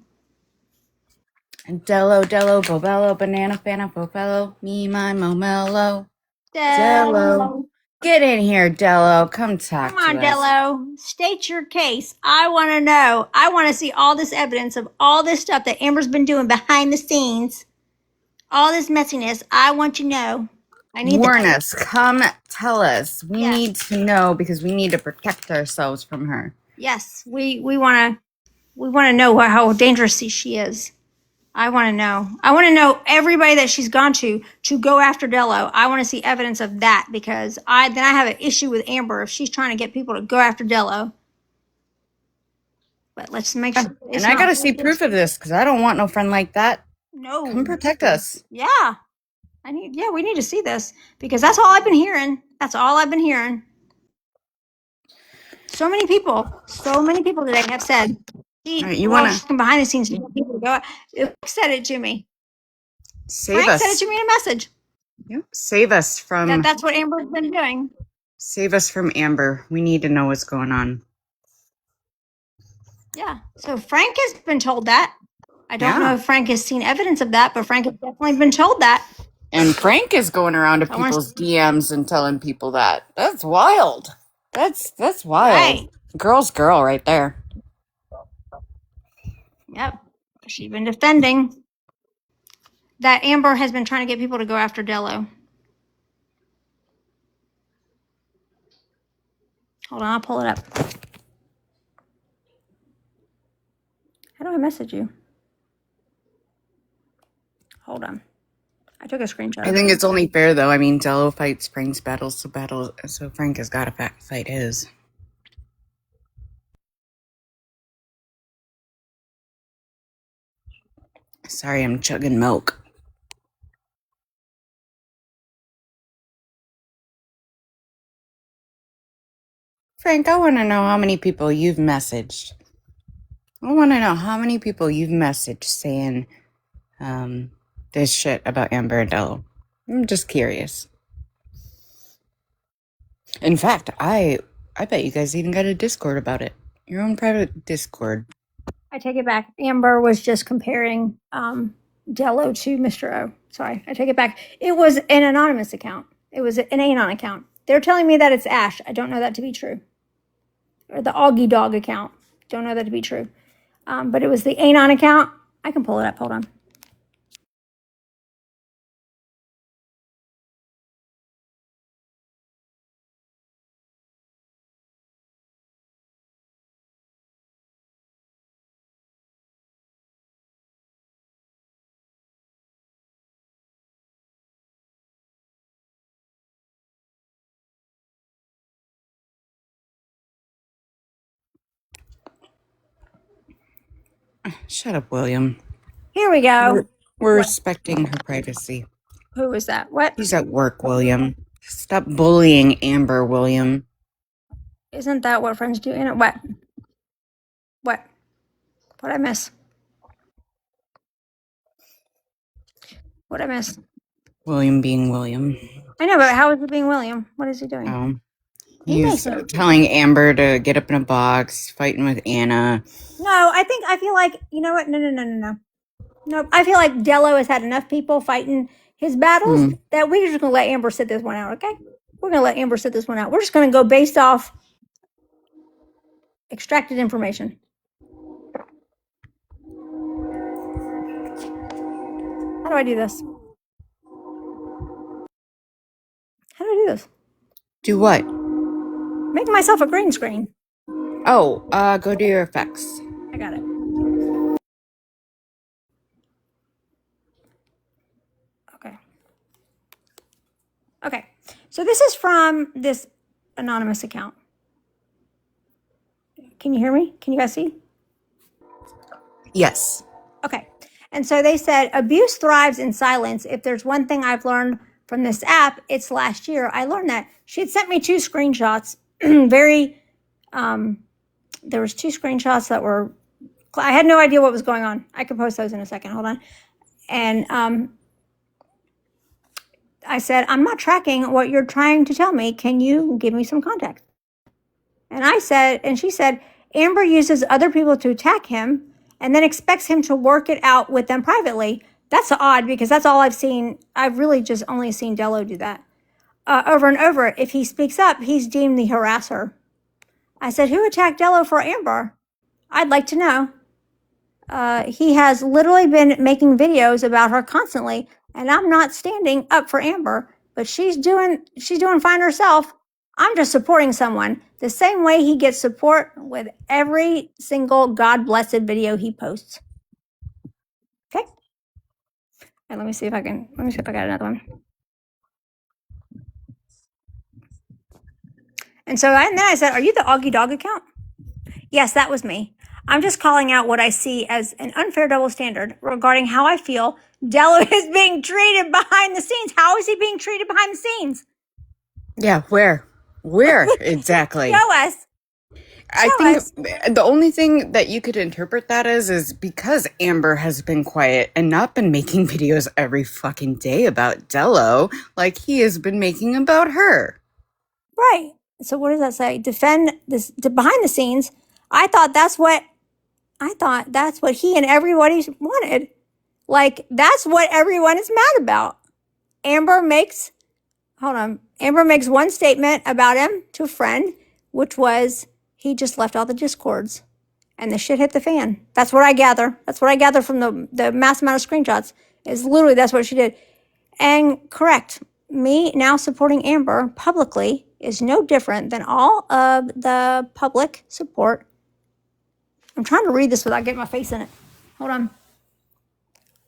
Dello, Bobello, Banana, Fana, Bobello, me, my, Momelo. Dello. Get in here, Dello. Come talk to us. Come on, Dello. State your case. I want to know. I want to see all this evidence of all this stuff that Amber's been doing behind the scenes. All this messiness. I want to know. I need Warn us. Come tell us. We need to know because we need to protect ourselves from her. Yes, we want to know how dangerous she is. I want to know. I want to know everybody that she's gone to go after Dello. I want to see evidence of that because I have an issue with Amber if she's trying to get people to go after Dello. But let's make sure. And I got to see proof of this because I don't want no friend like that. No. Come protect us. Yeah. We need to see this because that's all I've been hearing. So many people today have said, you want to behind the scenes people go. Said it to me. Frank said it to me in a message. Yep. Save us from that's what Amber's been doing. Save us from Amber. We need to know what's going on. Yeah. So Frank has been told that. I don't know if Frank has seen evidence of that, but Frank has definitely been told that. And Frank is going around to people's DMs and telling people that. That's wild. That's wild. Right. Girl's girl right there. Yep. She's been defending that Amber has been trying to get people to go after Dello. Hold on, I'll pull it up. How do I message you? Hold on. I took a screenshot I of think it. it's only fair, though. I mean, Dello fights Frank's battles, so Frank has got to fight his. Sorry, I'm chugging milk. Frank, I want to know how many people you've messaged. I want to know how many people you've messaged saying this shit about Amber and Dello. I'm just curious. In fact, I bet you guys even got a Discord about it. Your own private Discord. I take it back. Amber was just comparing Dello to Mr. O. Sorry, I take it back. It was an anonymous account. It was an Anon account. They're telling me that it's Ash. I don't know that to be true. Or the Augie Dog account. Don't know that to be true. But it was the Anon account. I can pull it up. Hold on. Shut up, William. Here we go. We're What? respecting her privacy. Who was that? What? She's at work, William. Stop bullying Amber, William. Isn't that what friends do? What? What? What'd I miss? What'd I miss? William being William. I know, but how is it being William? What is he doing? He's telling Amber to get up in a box, fighting with Anna. No, I feel like, you know what? No. No, I feel like Dello has had enough people fighting his battles that we're just going to let Amber sit this one out, okay? We're going to let Amber sit this one out. We're just going to go based off extracted information. How do I do this? How do I do this? Do what? Make myself a green screen. Oh, go to your effects. I got it. Okay. So this is from this anonymous account. Can you hear me? Can you guys see? Yes. Okay. And so they said abuse thrives in silence. If there's one thing I've learned from this app, it's last year. I learned that. She had sent me 2 screenshots. There was 2 screenshots that were, I had no idea what was going on. I can post those in a second. Hold on. And I said, I'm not tracking what you're trying to tell me. Can you give me some context? And she said, Amber uses other people to attack him and then expects him to work it out with them privately. That's odd because that's all I've seen. I've really just only seen Dello do that over and over. If he speaks up, he's deemed the harasser. I said, who attacked Dello for Amber? I'd like to know. He has literally been making videos about her constantly, and I'm not standing up for Amber, but she's doing fine herself. I'm just supporting someone the same way he gets support with every single God blessed video he posts. Okay. And let me see if I got another one. And then I said, are you the Augie Dog account? Yes, that was me. I'm just calling out what I see as an unfair double standard regarding how I feel Dello is being treated behind the scenes. How is he being treated behind the scenes? Yeah, where exactly? Show us. I think the only thing that you could interpret that as is because Amber has been quiet and not been making videos every fucking day about Dello like he has been making about her. Right. So what does that say? Defend this behind the scenes. I thought that's what he and everybody wanted. Like, that's what everyone is mad about. Amber makes one statement about him to a friend, which was he just left all the discords and the shit hit the fan. That's what I gather. That's what I gather from the mass amount of screenshots is literally that's what she did. And correct, me now supporting Amber publicly is no different than all of the public support. I'm trying to read this without getting my face in it. Hold on.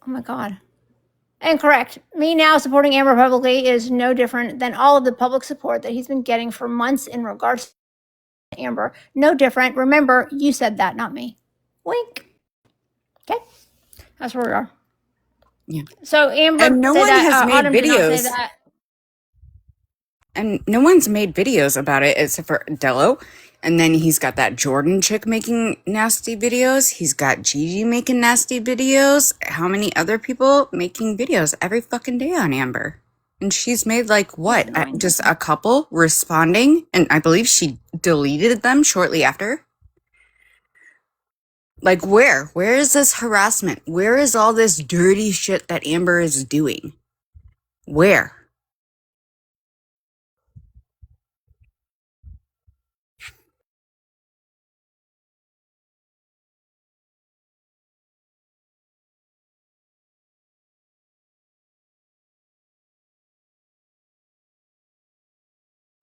Oh my God. Incorrect. Me now supporting Amber publicly is no different than all of the public support that he's been getting for months in regards to Amber. No different. Remember, you said that, not me. Wink. Okay, that's where we are. Yeah. So Amber, And no say one that. has made Autumn did not say videos. that. And no one's made videos about it except for Dello. And then he's got that Jordan chick making nasty videos. He's got Gigi making nasty videos. How many other people making videos every fucking day on Amber? And she's made like what? annoying. Just a couple responding. And I believe she deleted them shortly after. Like where? Where is this harassment? Where is all this dirty shit that Amber is doing? Where?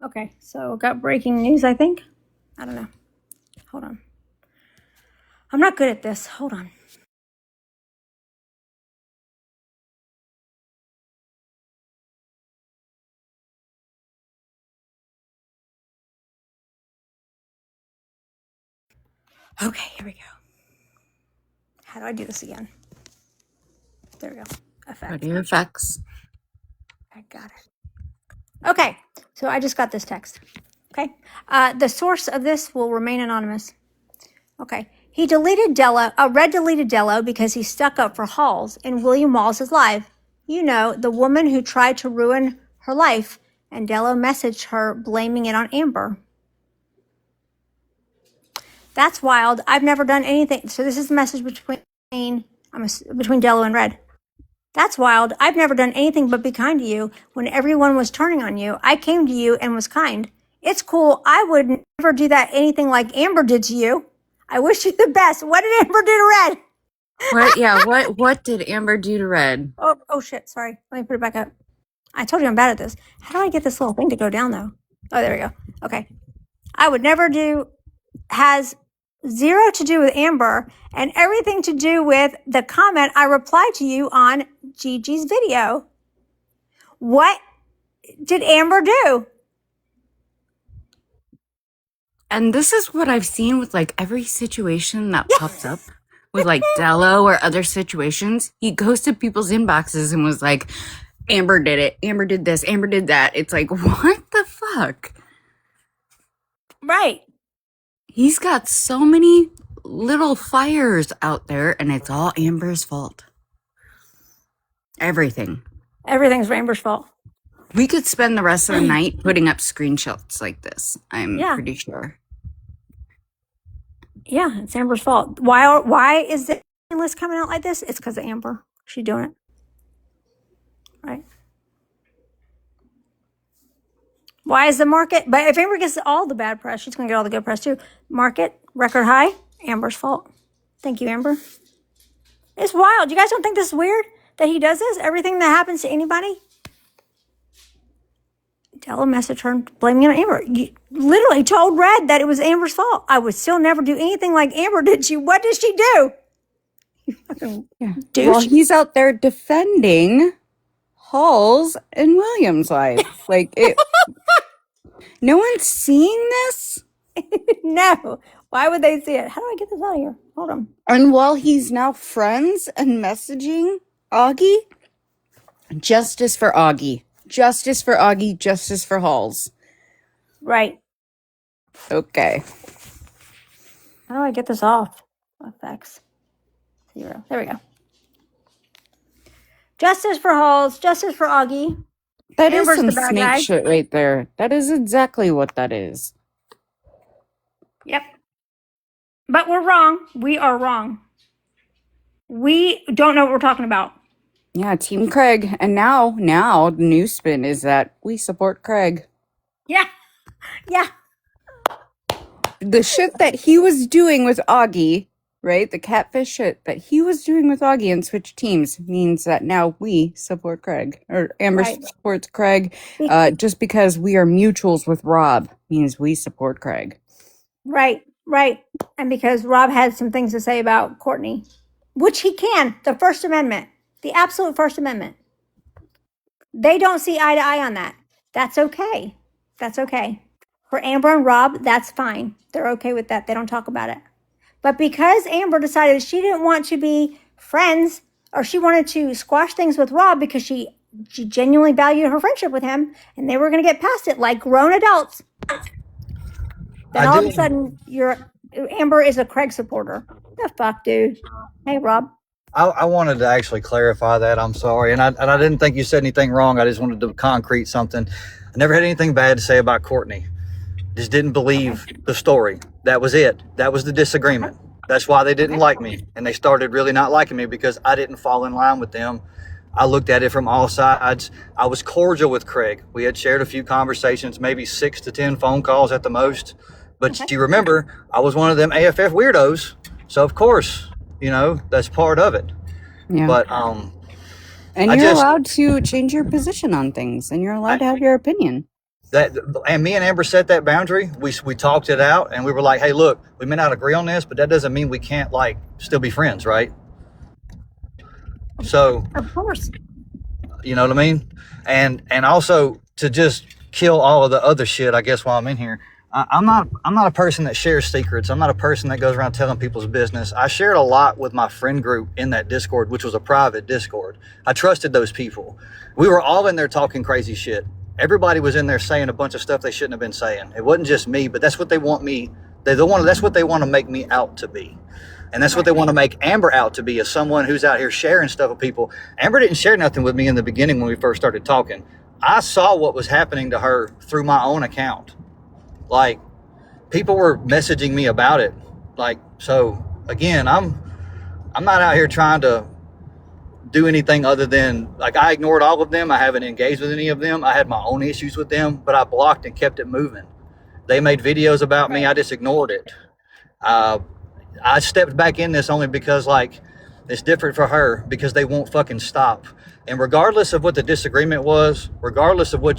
Okay, so got breaking news, I think. I don't know. Hold on. I'm not good at this. Hold on. Okay, here we go. How do I do this again? There we go. Effect. Audio effects. I got it. Okay, so I just got this text. Okay, the source of this will remain anonymous. Okay, he deleted Dello. Red deleted Dello because he stuck up for Halls in William Wallace's live. You know, the woman who tried to ruin her life, and Dello messaged her blaming it on Amber. That's wild. I've never done anything. So this is the message between Dello and Red. That's wild. I've never done anything but be kind to you when everyone was turning on you. I came to you and was kind. It's cool. I would never do that anything like Amber did to you. I wish you the best. What did Amber do to Red? What? Yeah. What did Amber do to Red? Oh shit. Sorry. Let me put it back up. I told you I'm bad at this. How do I get this little thing to go down though? Oh, there we go. Okay. I would never do has zero to do with Amber and everything to do with the comment I replied to you on Gigi's video. What did Amber do? And this is what I've seen with like every situation that pops up with like Dello or other situations. He goes to people's inboxes and was like, Amber did it. Amber did this. Amber did that. It's like, what the fuck? Right. He's got so many little fires out there and it's all Amber's fault. Everything. Everything's Amber's fault. We could spend the rest of the night putting up screenshots like this. I'm Yeah. pretty sure. Yeah, it's Amber's fault. Why is the list coming out like this? It's because of Amber. She's doing it. Right. Why is the market? But if Amber gets all the bad press, she's going to get all the good press too. Market, record high, Amber's fault. Thank you, Amber. It's wild. You guys don't think this is weird that he does this? Everything that happens to anybody? Tell a message her blaming it on Amber. You literally told Red that it was Amber's fault. I would still never do anything like Amber did. What did she do? You fucking douche. Well, he's out there defending Hall's and Williams' life. Like, no one's seeing this? No. Why would they see it? How do I get this out of here? Hold on. And while he's now friends and messaging Augie, justice for Augie. Justice for Augie. Justice for Halls. Right. Okay. How do I get this off? Effects. 0. There we go. Justice for Halls. Justice for Augie. That is Amber's some the bad snake guy. shit right there. That is exactly what that is. Yep. But we're wrong. We are wrong. We don't know what we're talking about. Yeah, Team Craig. And now the new spin is that we support Craig. Yeah. Yeah. The shit that he was doing with Augie, right? The catfish shit that he was doing with Augie and switch teams means that now we support Craig. Or Amber Right. supports Craig. Just because we are mutuals with Rob means we support Craig. Right. Right. And because Rob had some things to say about Courtney, which he can. The First Amendment. The absolute First Amendment. They don't see eye to eye on that. That's okay. That's okay. For Amber and Rob, that's fine. They're okay with that. They don't talk about it. But because Amber decided she didn't want to be friends, or she wanted to squash things with Rob because she genuinely valued her friendship with him, and they were going to get past it like grown adults, then I all of do. a sudden Amber is a Craig supporter. The fuck, dude? Hey, Rob. I wanted to actually clarify that. I'm sorry, and I didn't think you said anything wrong. I just wanted to concrete something. I never had anything bad to say about Courtney. Just didn't believe the story. That was it. That was the disagreement. That's why they didn't like me, and they started really not liking me because I didn't fall in line with them. I looked at it from all sides. I was cordial with Craig. We had shared a few conversations, maybe 6 to 10 phone calls at the most. But Okay. you remember, I was one of them AFF weirdos. So of course, that's part of it. Yeah. But And I you're just allowed to change your position on things, and you're allowed to have your opinion. and me and Amber set that boundary. We talked it out, and we were like, hey, look, we may not agree on this, but that doesn't mean we can't still be friends, right? So Of course. you know what I mean? And also to just kill all of the other shit, I guess, while I'm in here. I'm not a person that shares secrets. I'm not a person that goes around telling people's business. I shared a lot with my friend group in that Discord, which was a private Discord. I trusted those people. We were all in there talking crazy shit. Everybody was in there saying a bunch of stuff they shouldn't have been saying. It wasn't just me, but that's what they want me. That's what they want to make me out to be. And that's what they want to make Amber out to be, as someone who's out here sharing stuff with people. Amber didn't share nothing with me in the beginning when we first started talking. I saw what was happening to her through my own account. Like, people were messaging me about it. So again, I'm not out here trying to do anything other than, I ignored all of them. I haven't engaged with any of them. I had my own issues with them, but I blocked and kept it moving. They made videos about me. I just ignored it. I stepped back in this only because it's different for her, because they won't fucking stop. And regardless of what the disagreement was, regardless of what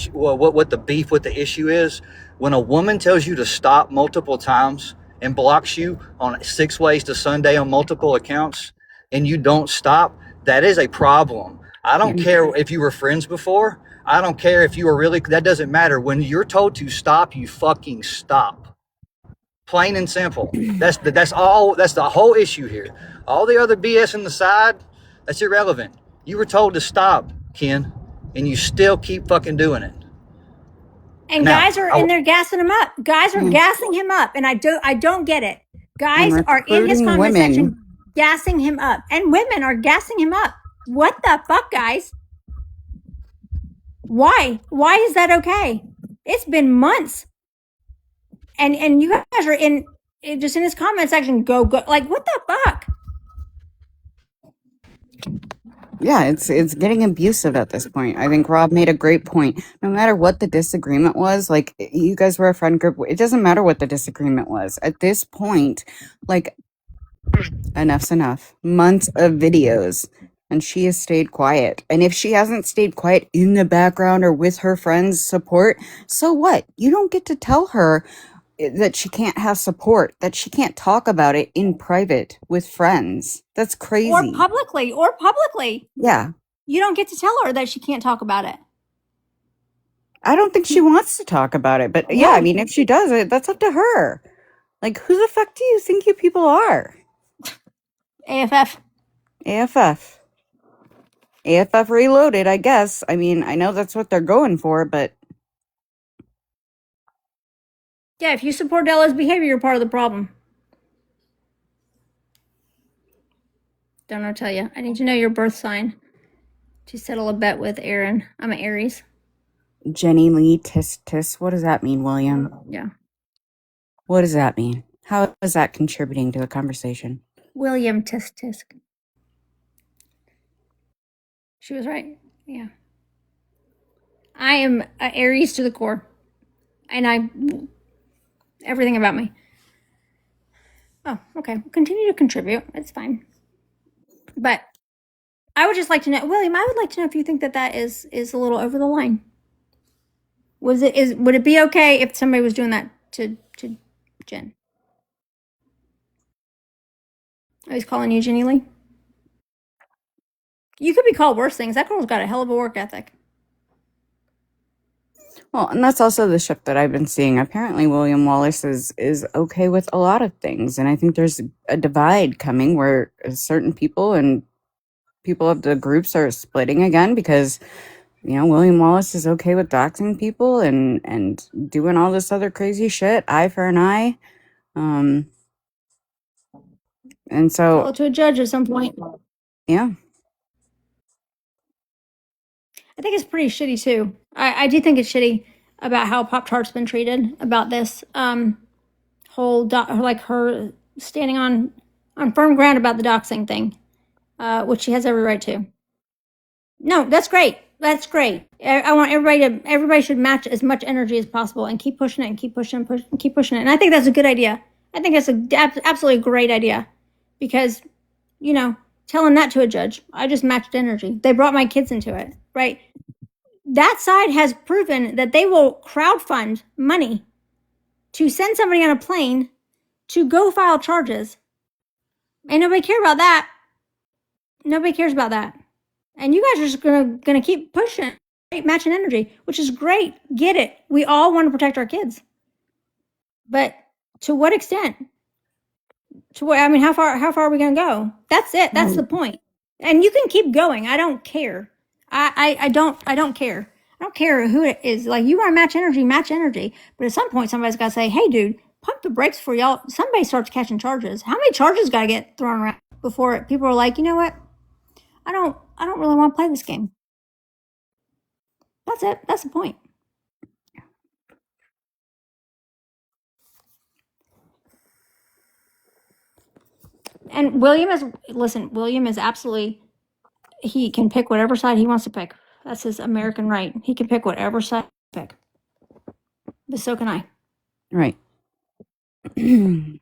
the beef with the issue is, when a woman tells you to stop multiple times and blocks you on 6 ways to Sunday on multiple accounts, and you don't stop, that is a problem. I don't care if you were friends before. I don't care if you were really, that doesn't matter. When you're told to stop, you fucking stop. Plain and simple. That's the whole issue here. All the other BS on the side, that's irrelevant. You were told to stop, Ken, and you still keep fucking doing it. And Now, guys are in there gassing him up. Guys are gassing him up, and I don't get it. Guys And are in his recruiting comment women. section gassing him up, and women are gassing him up. What the fuck, guys? Why? Why is that okay? It's been months, and you guys are just in his comment section. Go. Like, what the fuck? Yeah, it's getting abusive at this point. I think Rob made a great point. No matter what the disagreement was, you guys were a friend group. It doesn't matter what the disagreement was. At this point, enough's enough. Months of videos, and she has stayed quiet. And if she hasn't stayed quiet in the background or with her friends' support, so what? You don't get to tell her that she can't have support, that she can't talk about it in private with friends. That's crazy. Or publicly. Yeah. You don't get to tell her that she can't talk about it. I don't think she wants to talk about it, but yeah, I mean, if she does it, that's up to her. Who the fuck do you think you people are? AFF. AFF. AFF Reloaded, I guess. I mean, I know that's what they're going for, but Yeah, if you support Della's behavior, you're part of the problem. Don't know, tell you. I need to know your birth sign to settle a bet with Aaron. I'm an Aries. Jenny Lee Tis, what does that mean, William? Yeah. What does that mean? How is that contributing to the conversation? William Tisk. She was right. Yeah. I am an Aries to the core. And everything about me. Oh, okay. Continue to contribute. It's fine. But I would just like to know, William, I would like to know if you think that is a little over the line. Would it be okay if somebody was doing that to Jen? Oh, he's calling you Jenny Lee? You could be called worse things. That girl's got a hell of a work ethic. Well, and that's also the shift that I've been seeing. Apparently, William Wallace is okay with a lot of things, and I think there's a divide coming where certain people and people of the groups are splitting again because William Wallace is okay with doxing people and doing all this other crazy shit, eye for an eye, and Tell so it to a judge at some point. yeah, I think it's pretty shitty too. I do think it's shitty about how Pop Tart's been treated about this whole like her standing on firm ground about the doxing thing, which she has every right to. No, that's great. That's great. I want everybody should match as much energy as possible and keep pushing it and keep pushing and keep pushing it. And I think that's a good idea. I think that's absolutely great idea because, telling that to a judge, I just matched energy. They brought my kids into it, right? That side has proven that they will crowdfund money to send somebody on a plane to go file charges. And nobody cares about that. Nobody cares about that. And you guys are just gonna keep pushing, right? Matching energy, which is great. Get it. We all want to protect our kids. But to what extent? To what? I mean, how far are we gonna go? That's it. That's the point. And you can keep going. I don't care. I don't care. I don't care who it is. Like, you want to match energy. But at some point, somebody's got to say, hey, dude, pump the brakes for y'all. Somebody starts catching charges. How many charges got to get thrown around before people are like, you know what? I don't really want to play this game. That's it. That's the point. And William is absolutely, he can pick whatever side he wants to pick. That's his American right. He can pick whatever side he pick. But so can I. right. And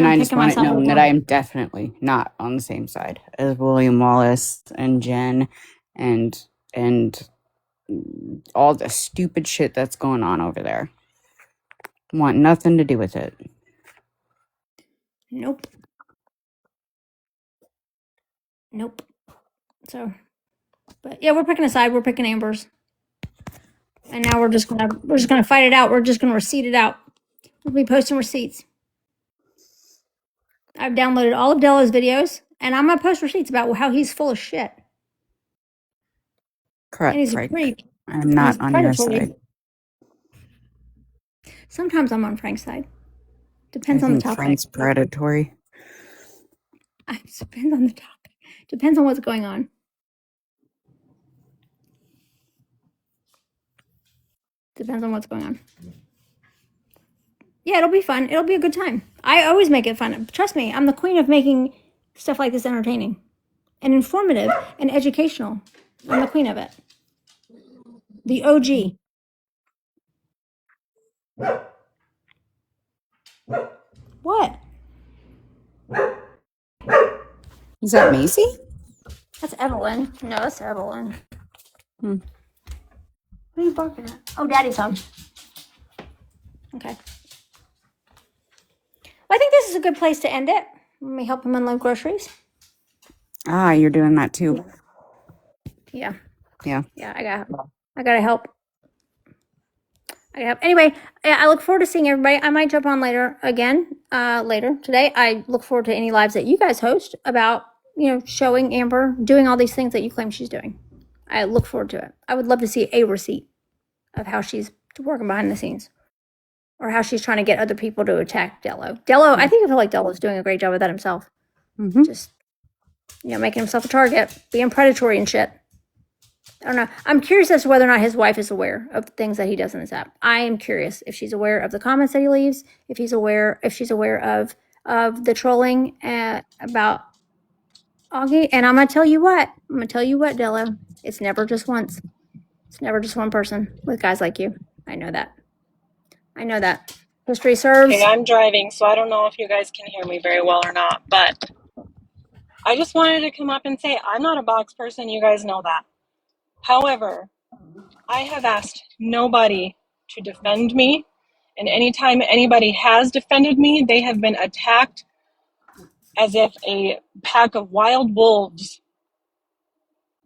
I just picking want it myself known up. that I am definitely not on the same side as William Wallace and Jen and all the stupid shit that's going on over there. Want nothing to do with it. Nope. So, but yeah, we're picking a side. We're picking Amber's, and now we're just gonna fight it out. We're just gonna receipt it out. We'll be posting receipts. I've downloaded all of Della's videos, and I'm gonna post receipts about how he's full of shit. Correct, And he's Frank. pretty. I'm not on your predatory. side. Sometimes I'm on Frank's side. I Depends on the think topic. Frank's predatory. Depends on the topic. Depends on what's going on. Depends on what's going on. Yeah, it'll be fun. It'll be a good time. I always make it fun. Trust me, I'm the queen of making stuff like this entertaining and informative and educational. I'm the queen of it. The OG. What? Is that Macy? That's Evelyn. No, that's Evelyn. Hmm. What are you barking at? Oh, Daddy's home. Okay. Well, I think this is a good place to end it. Let me help him unload groceries. Ah, you're doing that too. Yeah. Yeah. Yeah, I gotta help. Anyway, I look forward to seeing everybody. I might jump on later today. I look forward to any lives that you guys host about, showing Amber doing all these things that you claim she's doing. I look forward to it. I would love to see a receipt of how she's working behind the scenes or how she's trying to get other people to attack Dello. I feel like Dello's doing a great job of that himself. Mm-hmm. Just, making himself a target, being predatory and shit. I don't know. I'm curious as to whether or not his wife is aware of the things that he does in this app. I am curious if she's aware of the comments that he leaves, if she's aware of the trolling about Augie. And I'm gonna tell you what, Dello. It's never just once. It's never just one person with guys like you. I know that. History serves. Okay, I'm driving, so I don't know if you guys can hear me very well or not, but I just wanted to come up and say I'm not a box person. You guys know that. However, I have asked nobody to defend me, and anytime anybody has defended me, they have been attacked as if a pack of wild wolves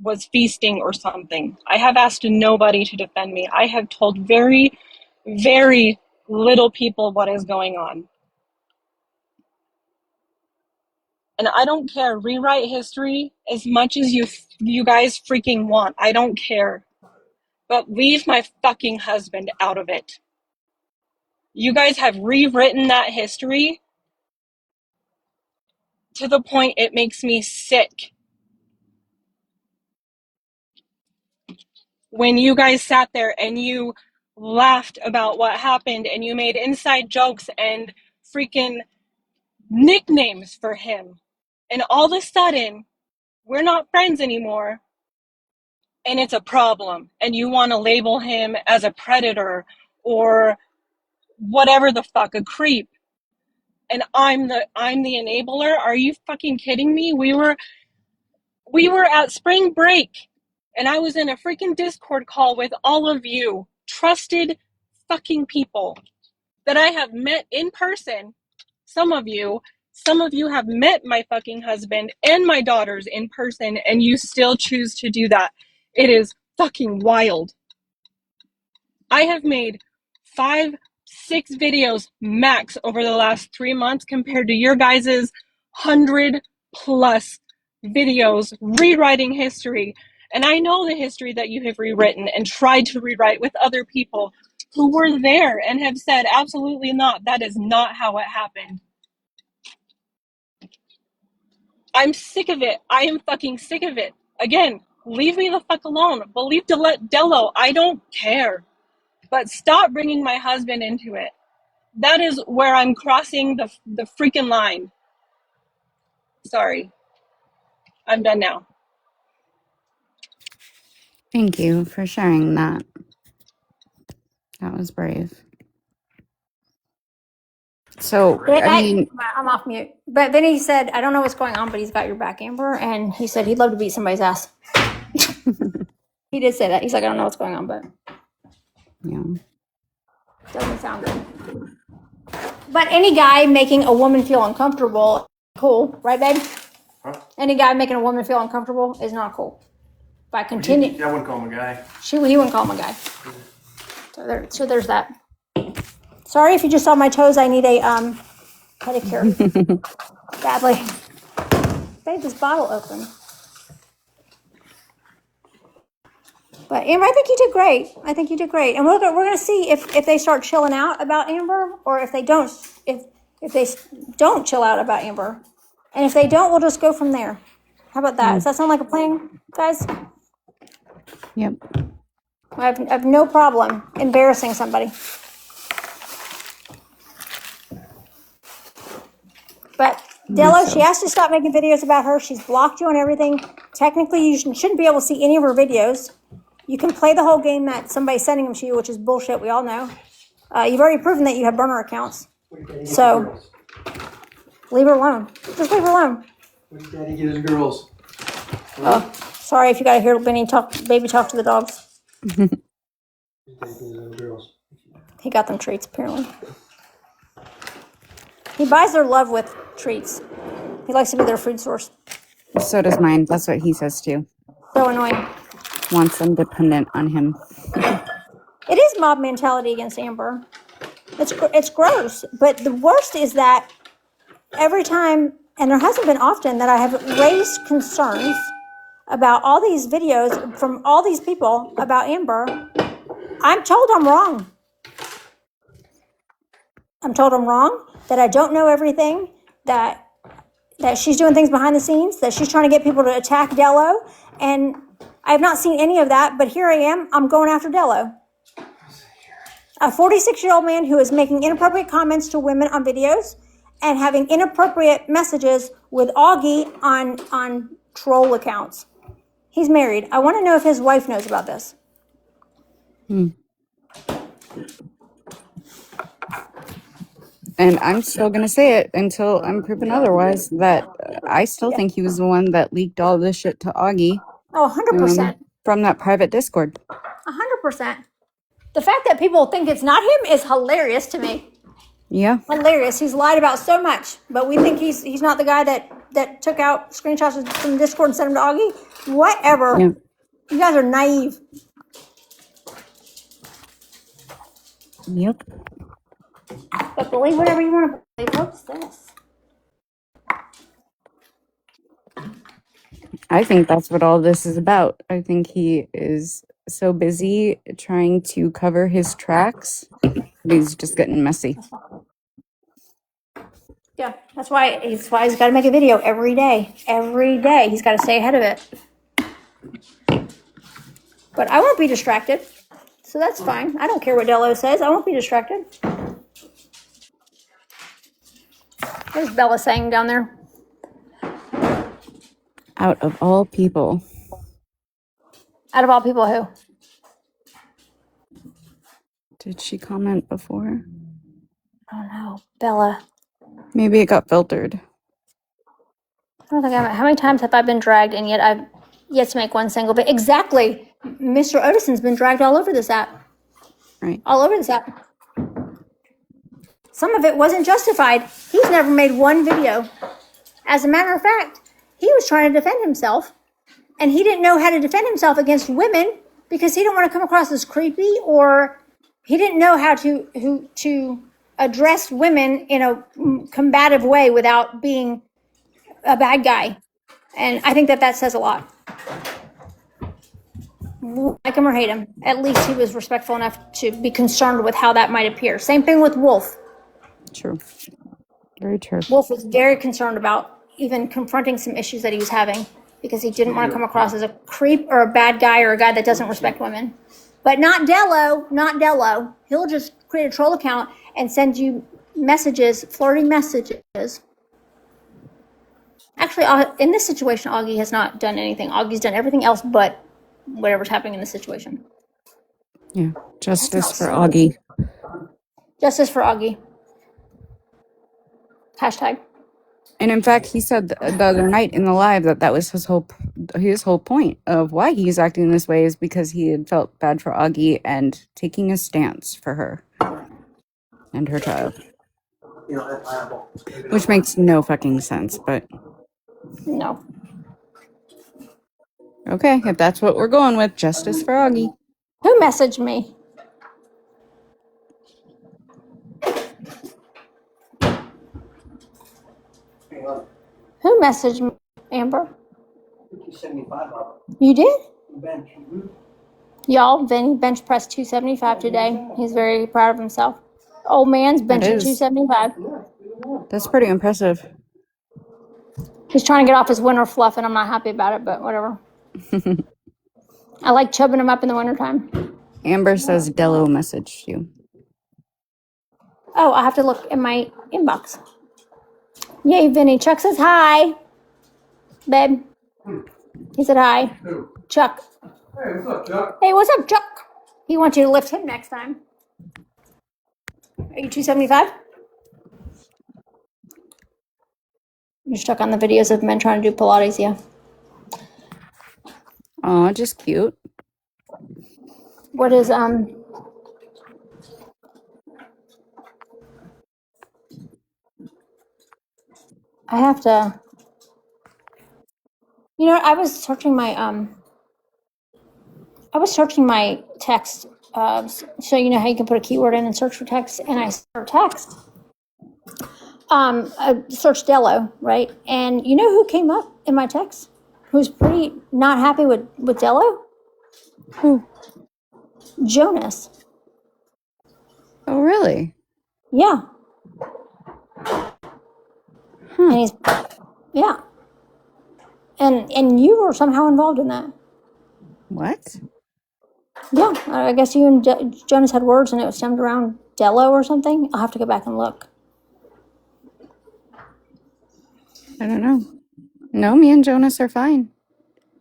was feasting or something. I have asked nobody to defend me. I have told very, very little people what is going on. And I don't care. Rewrite history as much as you guys freaking want. I don't care. But leave my fucking husband out of it. You guys have rewritten that history to the point it makes me sick. When you guys sat there and you laughed about what happened and you made inside jokes and freaking nicknames for him. And all of a sudden, we're not friends anymore. And it's a problem. And you want to label him as a predator or whatever the fuck, a creep. And I'm the enabler. Are you fucking kidding me? We were at spring break and I was in a freaking Discord call with all of you trusted fucking people that I have met in person. Some of you have met my fucking husband and my daughters in person, and you still choose to do that. It is fucking wild. I have made 5-6 videos max over the last 3 months compared to your guys's 100+ videos rewriting history. And I know the history that you have rewritten and tried to rewrite with other people who were there and have said, absolutely not. That is not how it happened. I'm sick of it. I am fucking sick of it. Again, leave me the fuck alone. Believe Dello. I don't care. But stop bringing my husband into it. That is where I'm crossing the freaking line. Sorry. I'm done now. Thank you for sharing that. That was brave. So, I mean, I'm off mute. But Vinny said, I don't know what's going on, but he's got your back, Amber. And he said he'd love to beat somebody's ass. He did say that. He's like, I don't know what's going on, but yeah. doesn't sound good. But any guy making a woman feel uncomfortable, cool, right, babe? Huh? Any guy making a woman feel uncomfortable is not cool. By continuing, I wouldn't call him a guy. he wouldn't call him a guy. So there's that. Sorry if you just saw my toes. I need a pedicure badly. Babe, this bottle open. But Amber, I think you did great. And we're gonna see if they start chilling out about Amber, or if they don't. If they don't chill out about Amber, and if they don't, we'll just go from there. How about that? Does that sound like a plan, guys? Yep. I have no problem embarrassing somebody. But Della, she has to stop making videos about her. She's blocked you on everything. Technically, you shouldn't be able to see any of her videos. You can play the whole game that somebody's sending them to you, which is bullshit. We all know. You've already proven that you have burner accounts. So leave her alone. Just leave her alone. What did Daddy get his girls? Oh, sorry if you got to hear baby talk to the dogs. What did Daddy get his little girls? He got them treats, apparently. He buys their love with treats. He likes to be their food source. So does mine. That's what he says too. So annoying. Wants them dependent on him. It is mob mentality against Amber. It's gross. But the worst is that every time, and there hasn't been often, that I have raised concerns about all these videos from all these people about Amber, I'm told I'm wrong. I'm told I'm wrong, that I don't know everything, that she's doing things behind the scenes, that she's trying to get people to attack Dello, and I have not seen any of that, but here I am, I'm going after Dello. A 46-year-old man who is making inappropriate comments to women on videos and having inappropriate messages with Augie on troll accounts. He's married. I want to know if his wife knows about this. And I'm still going to say it until I'm proven otherwise, that I still think he was the one that leaked all this shit to Augie. Oh, 100%. From that private Discord. 100%. The fact that people think it's not him is hilarious to me. Yeah. Hilarious. He's lied about so much, but we think he's not the guy that that took out screenshots from Discord and sent them to Augie? Whatever. Yeah. You guys are naive. Yep. But believe whatever you want to believe. What's this? I think that's what all this is about. I think he is so busy trying to cover his tracks that he's just getting messy. Yeah, that's why he's got to make a video every day. Every day, he's got to stay ahead of it. But I won't be distracted, so that's fine. I don't care what Dello says. I won't be distracted. What's Bella saying down there? Out of all people. Out of all people, who? Did she comment before? Oh no, Bella. Maybe it got filtered. I don't think how many times have I been dragged and yet I've yet to make one single bit. Exactly. Mr. Otison's been dragged all over this app. Right. All over this app. Some of it wasn't justified. He's never made one video. As a matter of fact, he was trying to defend himself, and he didn't know how to defend himself against women because he didn't want to come across as creepy, or he didn't know how to address women in a combative way without being a bad guy. And I think that says a lot. Like him or hate him, at least he was respectful enough to be concerned with how that might appear. Same thing with Wolf. True. Very true. Wolf was very concerned about even confronting some issues that he was having because he didn't want to come across as a creep or a bad guy or a guy that doesn't respect women. But not Dello, not Dello. He'll just create a troll account and send you messages, flirty messages. Actually, in this situation, Augie has not done anything. Augie's done everything else but whatever's happening in this situation. Yeah. Justice for Augie. Justice for Augie. Hashtag. And in fact, he said the other night in the live that was his whole point of why he's acting this way is because he had felt bad for Augie and taking a stance for her and her child. Which makes no fucking sense, but No. okay, if that's what we're going with, justice for Augie. Who messaged me? Who messaged me, Amber? 275 up. You did? Bench. Y'all, Vinny bench pressed 275 today. He's very proud of himself. Old man's benching is. 275. That's pretty impressive. He's trying to get off his winter fluff, and I'm not happy about it, but whatever. I like chubbing him up in the wintertime. Amber says Dello messaged you. Oh, I have to look in my inbox. Yay, Vinny. Chuck says hi. Babe. He said hi. Who? Chuck. Hey, what's up, Chuck? Hey, what's up, Chuck? He wants you to lift him next time. Are you 275? You're stuck on the videos of men trying to do Pilates, yeah. Oh, just cute. What is, I have to, I was searching my text, so you know how you can put a keyword in and search for text, and I searched text. I searched Dello, right? And you know who came up in my text? Who's pretty not happy with Dello? Who? Jonas. Oh, really? Yeah. And he's, yeah. And you were somehow involved in that. What? Yeah, I guess you and Jonas had words and it was stemmed around Dello or something. I'll have to go back and look. I don't know. No, me and Jonas are fine.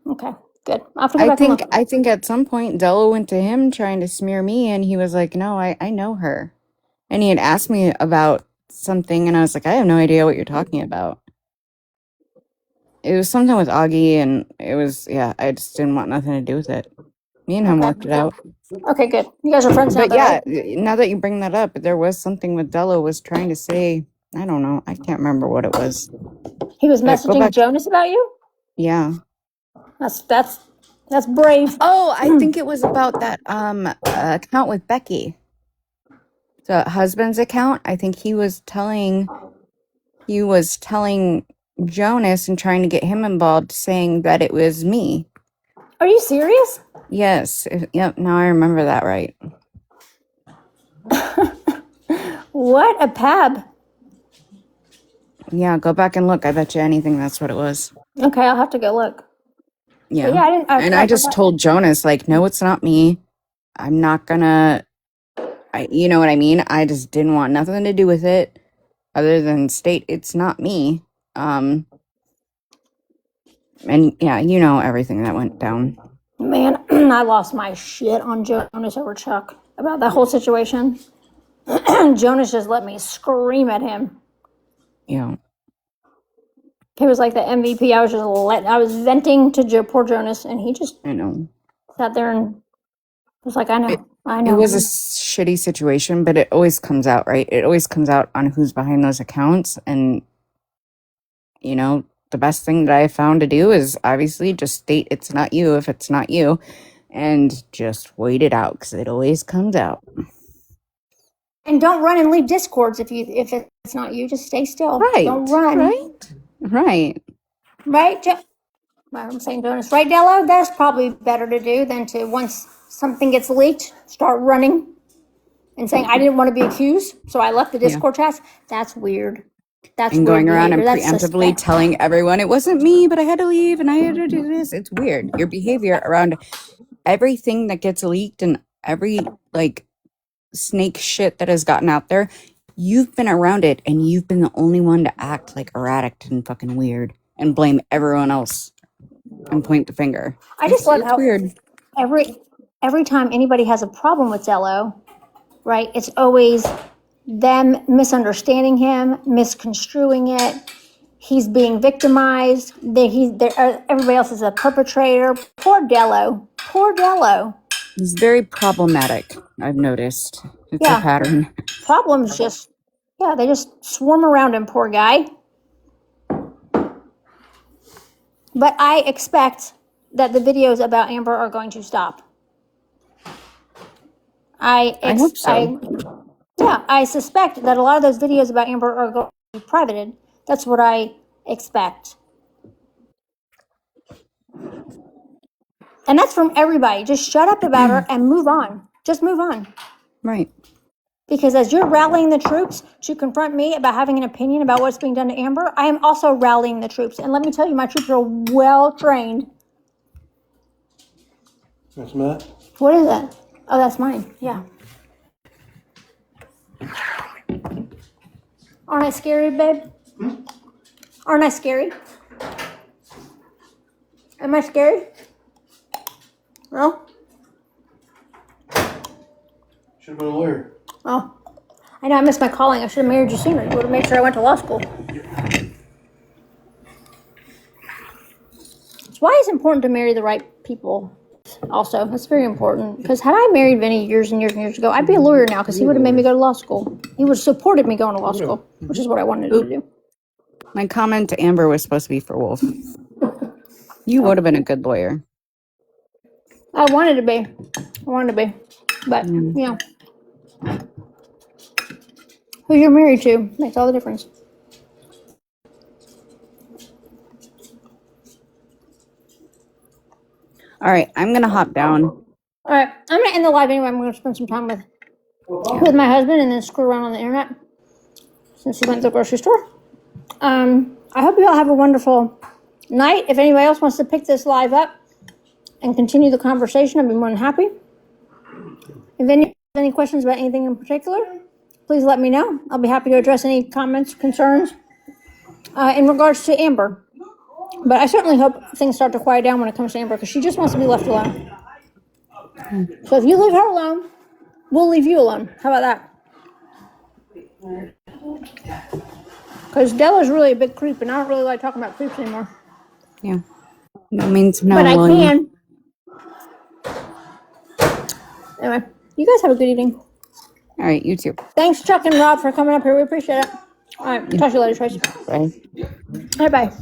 Okay, good. I'll have to go back and look. I think at some point Dello went to him trying to smear me, and he was like, "No, I know her," and he had asked me about something, and I was like, "I have no idea what you're talking about." It was something with Augie, and it was I just didn't want nothing to do with it. Me and him Okay. worked it out. Okay, good. You guys are friends now, But though, yeah, right? now that you bring that up, there was something with Dello was trying to say I don't know. I can't remember what it was. He was But go messaging back. Jonas about you? Yeah. That's brave. Oh, I think it was about that account with Becky. The husband's account. I think he was telling Jonas and trying to get him involved, saying that it was me. Are you serious? Yes. Yep. Now I remember that right. What a pab. Yeah. Go back and look. I bet you anything that's what it was. Okay, I'll have to go look. Yeah. But yeah, I didn't. And I just told Jonas, like, no, it's not me. I'm not gonna. You know what I mean? I just didn't want nothing to do with it, other than state it's not me. And yeah, you know everything that went down. Man, I lost my shit on Jonas over Chuck about that whole situation. Jonas just let me scream at him. Yeah. He was like the MVP. I was venting to poor Jonas, and he just I know. sat there and was like, I know. It was a shitty situation, but it always comes out, right? It always comes out on who's behind those accounts. And, you know, the best thing that I found to do is obviously just state it's not you if it's not you, and just wait it out, because it always comes out. And don't run and leave discords if it's not you. Just stay still. Right. Don't run. Right. I'm saying Jonas. Right, Dello? That's probably better to do than to, once something gets leaked, start running and saying, I didn't want to be accused, so I left the Discord chats. That's weird. That's And going weird around and behavior. That's preemptively suspect. telling everyone it wasn't me, but I had to leave and I had to do this. It's weird. Your behavior around everything that gets leaked and every like snake shit that has gotten out there, you've been around it and you've been the only one to act like erratic and fucking weird and blame everyone else and point the finger. I just love It's how weird. every time anybody has a problem with Dello, right, it's always them misunderstanding him, misconstruing it. He's being victimized. Everybody else is a perpetrator. Poor Dello. Poor Dello. It's very problematic, I've noticed. It's Yeah. a pattern. Problems they just swarm around him, poor guy. But I expect that the videos about Amber are going to stop. I hope so. I suspect that a lot of those videos about Amber are going to be privated. That's what I expect. And that's from everybody. Just shut up about her and move on. Just move on. Right. Because as you're rallying the troops to confront me about having an opinion about what's being done to Amber, I am also rallying the troops. And let me tell you, my troops are well trained. That's Matt. What is that? Oh, that's mine. Yeah. Aren't I scary, babe? Aren't I scary? Am I scary? No? Should have been a lawyer. Oh. I know I missed my calling. I should have married you sooner. You would have made sure I went to law school. It's why it's important to marry the right people. Also, that's very important. Because had I married Vinny years and years and years ago, I'd be a lawyer now because he would have made me go to law school. He would have supported me going to law school, which is what I wanted to do. My comment to Amber was supposed to be for Wolf. You would have been a good lawyer. I wanted to be. But, you know, who you're married to makes all the difference. All right, I'm going to hop down. All right, I'm going to end the live anyway. I'm going to spend some time with my husband and then screw around on the internet since he went to the grocery store. I hope you all have a wonderful night. If anybody else wants to pick this live up and continue the conversation, I'd be more than happy. If any questions about anything in particular, please let me know. I'll be happy to address any comments, concerns in regards to Amber. But I certainly hope things start to quiet down when it comes to Amber because she just wants to be left alone. So if you leave her alone, we'll leave you alone. How about that? Because Della's really a big creep, and I don't really like talking about creeps anymore. Yeah. That means no. But I can. Anyway, you guys have a good evening. All right, you too. Thanks, Chuck and Rob, for coming up here. We appreciate it. All right. Talk to you later, Trace. Bye. All right, bye.